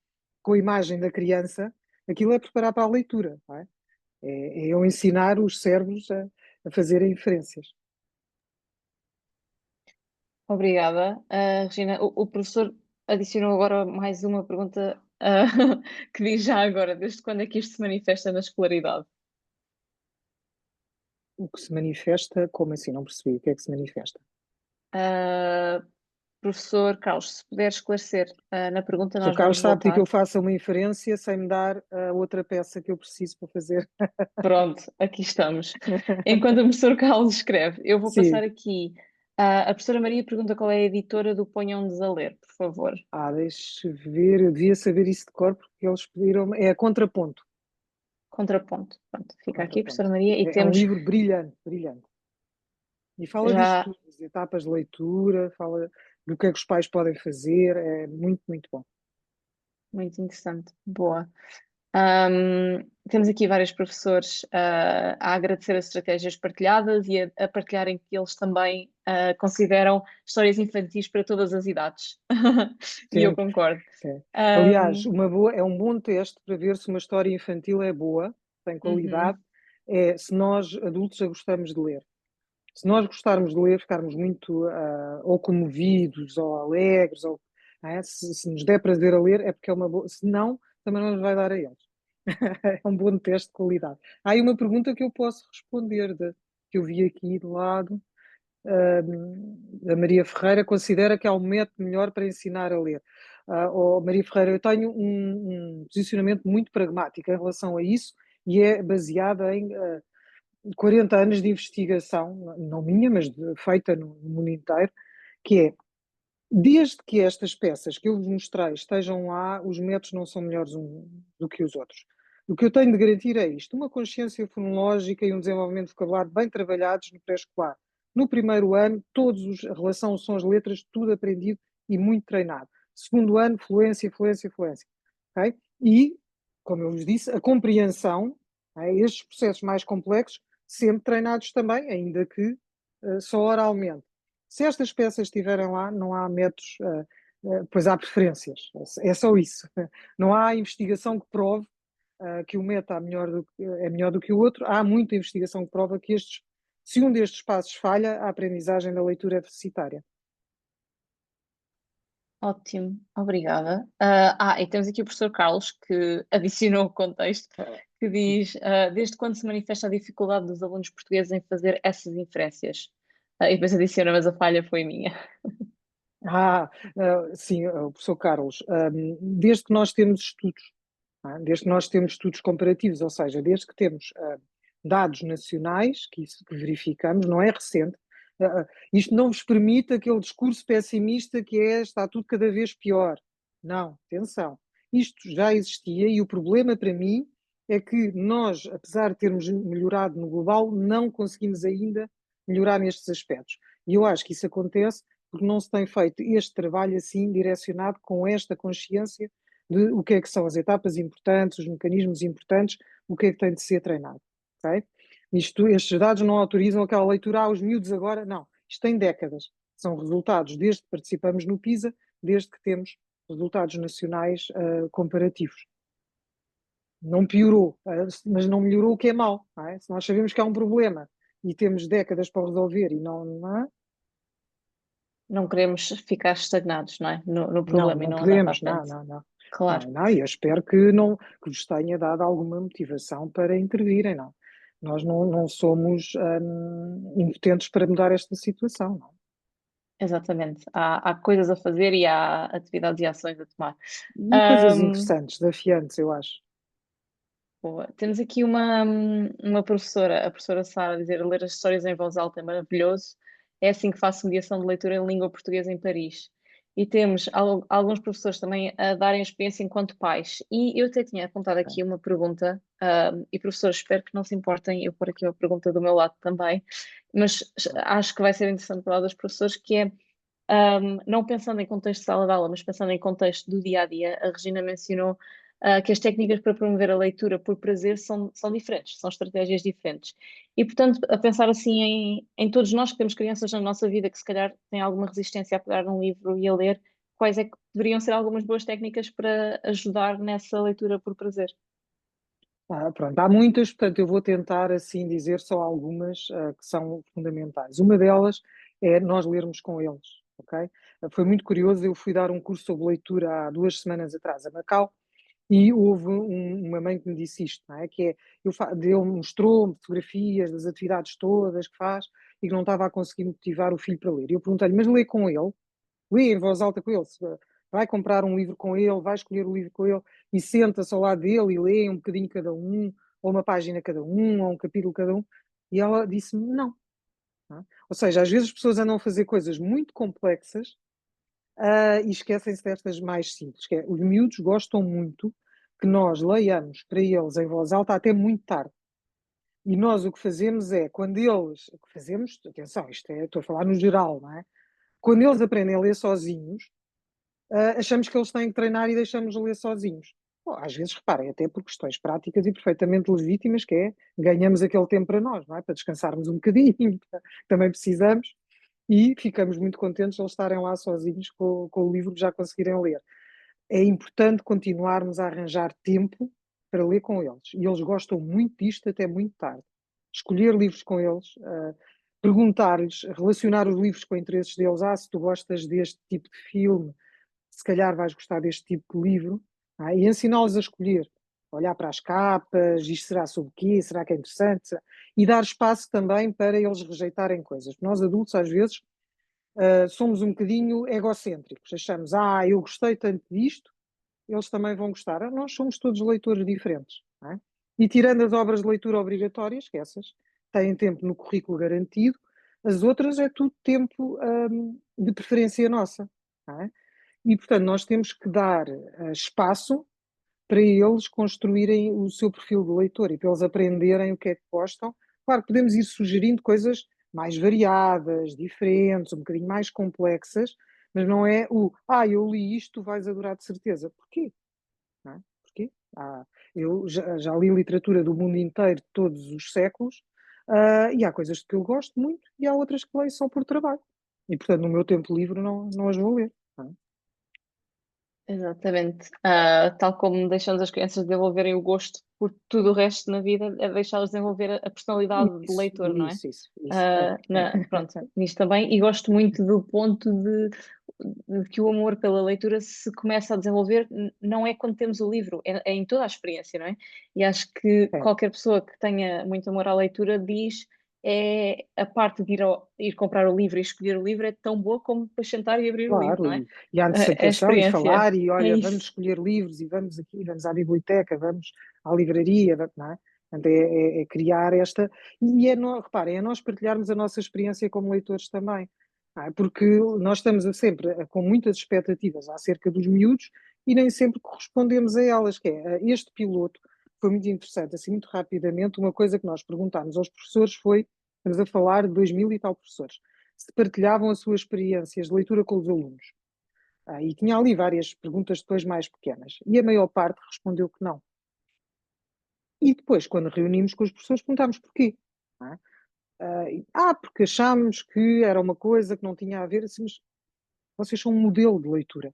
com a imagem da criança, aquilo é preparar para a leitura. Não é? É eu ensinar os cérebros a fazerem inferências. Obrigada. Regina, o professor adicionou agora mais uma pergunta que diz já agora, desde quando é que isto se manifesta na escolaridade? O que se manifesta, como assim? Não percebi. O que é que se manifesta? Uh, Professor Carlos, se puder esclarecer na pergunta, O Sr. nós Carlos vamos está a pedir que voltar. eu faça uma inferência sem me dar a outra peça que eu preciso para fazer. Pronto, aqui estamos. Enquanto o professor Carlos escreve, eu vou Sim. passar aqui. A professora Maria pergunta qual é a editora do Ponham-nos a Ler, por favor. Deixa ver, eu devia saber isso de cor porque eles pediram. É Contraponto. Contraponto. Pronto, fica aqui, professora Contraponto. Maria, e É um temos livro brilhante, brilhante. E fala disto já. tudo, as etapas de leitura, fala do que é que os pais podem fazer, é muito, muito bom. Muito interessante, boa. Temos aqui vários professores a agradecer as estratégias partilhadas e a partilharem que eles também consideram histórias infantis para todas as idades. E eu Sim, concordo. sim. Aliás, Um, é um bom teste para ver se uma história infantil é boa, tem qualidade, uhum, é se nós adultos a gostamos de ler. Se nós gostarmos de ler, ficarmos muito ou comovidos ou alegres, ou, se nos der prazer a ler, é porque é uma boa. Se não, também não nos vai dar a eles. É um bom teste de qualidade. Há aí uma pergunta que eu posso responder, que eu vi aqui de lado. A Maria Ferreira considera que há um método melhor para ensinar a ler. Maria Ferreira, eu tenho um posicionamento muito pragmático em relação a isso e é baseada em 40 anos de investigação, não minha, mas feita no mundo inteiro, que é, desde que estas peças que eu vos mostrei estejam lá, os métodos não são melhores do que os outros. O que eu tenho de garantir é isto, uma consciência fonológica e um desenvolvimento de vocabulário bem trabalhados no pré-escolar. No primeiro ano, a relação sons, letras, tudo aprendido e muito treinado. Segundo ano, fluência, fluência, fluência. Okay? E, como eu vos disse, a compreensão, estes processos mais complexos, sempre treinados também, ainda que só oralmente. Se estas peças estiverem lá, não há métodos, pois há preferências. É só isso. Não há investigação que prove que o método é melhor do que o outro. Há muita investigação que prova que se um destes passos falha, a aprendizagem da leitura é deficitária. ótimo, obrigada. E temos aqui o professor Carlos, que adicionou o contexto, que diz: desde quando se manifesta a dificuldade dos alunos portugueses em fazer essas inferências? E depois adiciona, mas a falha foi minha. Sim, o professor Carlos, desde que nós temos estudos, desde que nós temos estudos comparativos, ou seja, desde que temos dados nacionais, que verificamos, não é recente, isto não vos permite aquele discurso pessimista que está tudo cada vez pior. Não, atenção. Isto já existia e o problema para mim é que nós, apesar de termos melhorado no global, não conseguimos ainda melhorar nestes aspectos. E eu acho que isso acontece porque não se tem feito este trabalho assim, direcionado com esta consciência de o que é que são as etapas importantes, os mecanismos importantes, o que é que tem de ser treinado. Okay? Estes dados não autorizam aquela leitura aos miúdos agora, não. Isto tem décadas. São resultados desde que participamos no PISA, desde que temos resultados nacionais comparativos. Não piorou, mas não melhorou o que é mau. Não é? Se nós sabemos que há um problema e temos décadas para resolver e não é? não queremos ficar estagnados, não é? No Não, problema e não não andar para a podemos, não, frente. não, não. Claro, Não, não, e eu espero que, não, que vos tenha dado alguma motivação para intervirem, não. Nós não somos impotentes para mudar esta situação, não. exatamente. Há coisas a fazer e há atividades e ações a tomar. E coisas Ahm, interessantes, desafiantes, eu acho. Boa. Temos aqui uma professora, a professora Sara, a dizer: ler as histórias em voz alta é maravilhoso. É assim que faço mediação de leitura em língua portuguesa em Paris. E temos alguns professores também a darem a experiência enquanto pais. E eu até tinha apontado aqui uma pergunta, e professores, espero que não se importem, eu pôr aqui uma pergunta do meu lado também, mas acho que vai ser interessante para dos professores, que é, não pensando em contexto de sala de aula, mas pensando em contexto do dia a dia, a Regina mencionou que as técnicas para promover a leitura por prazer são diferentes, são estratégias diferentes. E, portanto, a pensar assim em todos nós que temos crianças na nossa vida que se calhar têm alguma resistência a pegar num livro e a ler, quais é que deveriam ser algumas boas técnicas para ajudar nessa leitura por prazer? Pronto, há muitas, portanto, eu vou tentar, assim, dizer só algumas que são fundamentais. Uma delas é nós lermos com eles, ok? Foi muito curioso, eu fui dar um curso sobre leitura há 2 semanas atrás a Macau, e houve uma mãe que me disse isto, não é? Que é, ele mostrou-me fotografias das atividades todas que faz e que não estava a conseguir motivar o filho para ler. E eu perguntei-lhe, mas lê com ele? Lê em voz alta com ele? Vai comprar um livro com ele, vai escolher o livro com ele e senta-se ao lado dele e lê um bocadinho cada um, ou uma página cada um, ou um capítulo cada um. E ela disse-me não. Não é? Ou seja, às vezes as pessoas andam a fazer coisas muito complexas e esquecem-se destas mais simples, que é, os miúdos gostam muito que nós leiamos para eles em voz alta até muito tarde. E nós o que fazemos é, quando eles, o que fazemos, atenção, isto é, estou a falar no geral, não é? Quando eles aprendem a ler sozinhos, achamos que eles têm que treinar e deixamos-los ler sozinhos. Bom, às vezes, reparem, até por questões práticas e perfeitamente legítimas, que é, ganhamos aquele tempo para nós, não é? Para descansarmos um bocadinho, também precisamos, e ficamos muito contentes de eles estarem lá sozinhos com o livro que já conseguirem ler. É importante continuarmos a arranjar tempo para ler com eles. E eles gostam muito disto até muito tarde. Escolher livros com eles, perguntar-lhes, relacionar os livros com interesses deles. Se tu gostas deste tipo de filme, se calhar vais gostar deste tipo de livro. E ensiná-los a escolher. Olhar para as capas, isto será sobre o quê? Será que é interessante? E dar espaço também para eles rejeitarem coisas. Nós adultos, às vezes, somos um bocadinho egocêntricos. Achamos, eu gostei tanto disto, eles também vão gostar. Nós somos todos leitores diferentes. Não é? E tirando as obras de leitura obrigatórias, que essas têm tempo no currículo garantido, as outras é tudo tempo de preferência nossa. Não é? E, portanto, nós temos que dar espaço para eles construírem o seu perfil de leitor e para eles aprenderem o que é que gostam. Claro que podemos ir sugerindo coisas mais variadas, diferentes, um bocadinho mais complexas, mas não é eu li isto, tu vais adorar de certeza. Porquê? Não é? Porquê? Eu já li literatura do mundo inteiro, de todos os séculos, e há coisas que eu gosto muito e há outras que leio só por trabalho. E, portanto, no meu tempo livre não as vou ler. Não é? Exatamente. Tal como deixamos as crianças desenvolverem o gosto por tudo o resto na vida, é deixá-las desenvolver a personalidade de Isso, leitor, não é? isso. É, Pronto, nisto também. E gosto muito do ponto de que o amor pela leitura se começa a desenvolver, não é quando temos o livro, é em toda a experiência, não é? E acho que é, qualquer pessoa que tenha muito amor à leitura diz. É a parte de ir comprar o livro e escolher o livro é tão boa como depois sentar e abrir o livro, claro, não é? e a A antecipação e experiência. falar, e É olha, vamos isso. escolher livros e vamos aqui, vamos à biblioteca, vamos à livraria, não é? Portanto, é criar esta. E reparem, é nós partilharmos a nossa experiência como leitores também. Não é? Porque nós estamos sempre com muitas expectativas acerca dos miúdos e nem sempre correspondemos a elas, que é este piloto. Foi muito interessante, assim, muito rapidamente, uma coisa que nós perguntámos aos professores foi, estamos a falar de 2000 e tal professores, se partilhavam as suas experiências de leitura com os alunos. E tinha ali várias perguntas depois mais pequenas. E a maior parte respondeu que não. E depois, quando reunimos com os professores, perguntámos porquê. Não é? Porque achámos que era uma coisa que não tinha a ver, assim, mas vocês são um modelo de leitura.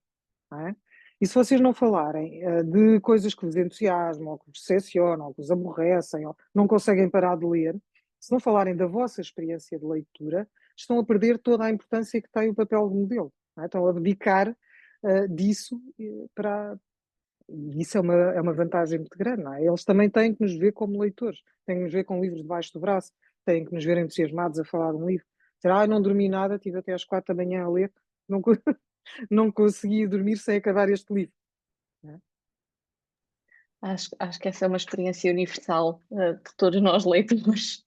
Não é? E se vocês não falarem de coisas que vos entusiasmam, ou que vos decepcionam, ou que vos aborrecem, ou não conseguem parar de ler, se não falarem da vossa experiência de leitura, estão a perder toda a importância que tem o papel de modelo, não é? Estão a abdicar disso para. E isso é uma vantagem muito grande, não é? Eles também têm que nos ver como leitores, têm que nos ver com livros debaixo do braço, têm que nos ver entusiasmados a falar de um livro. Será, não dormi nada, estive até às 4 da manhã a ler, não, não consegui dormir sem acabar este livro. Não é? Acho que essa é uma experiência universal, de todos nós leitores.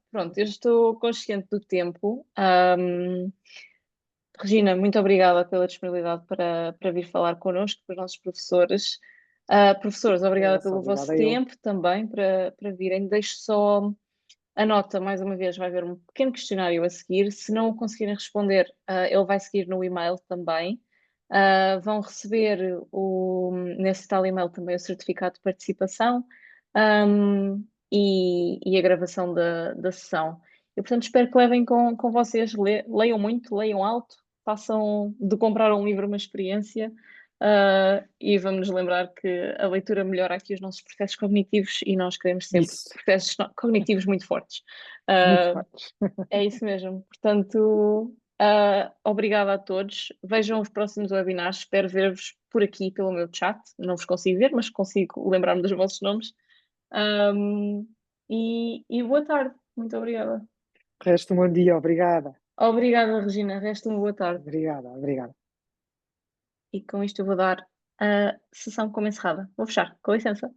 Pronto, eu estou consciente do tempo. Regina, muito obrigada pela disponibilidade para vir falar connosco, com os nossos professores. Professores, É obrigada essa, pelo vosso obrigada a eu. tempo também para virem. Deixo só a nota, mais uma vez, vai haver um pequeno questionário a seguir. Se não o conseguirem responder, ele vai seguir no e-mail também. Vão receber nesse tal e-mail também o certificado de participação, e a gravação da sessão. Eu, portanto, espero que levem com vocês, leiam muito, leiam alto, façam de comprar um livro uma experiência. E vamos nos lembrar que a leitura melhora aqui os nossos processos cognitivos e nós queremos sempre Isso, processos cognitivos muito fortes. muito Uh, fortes. é isso mesmo. Portanto, obrigada a todos. Vejam os próximos webinars. Espero ver-vos por aqui pelo meu chat. Não vos consigo ver, mas consigo lembrar-me dos vossos nomes. Um, e boa tarde. Muito obrigada. Resta um bom dia, obrigada. Obrigada, Regina. Resta uma boa tarde. Obrigada, obrigada. E com isto eu vou dar a sessão como encerrada. Vou fechar. Com licença.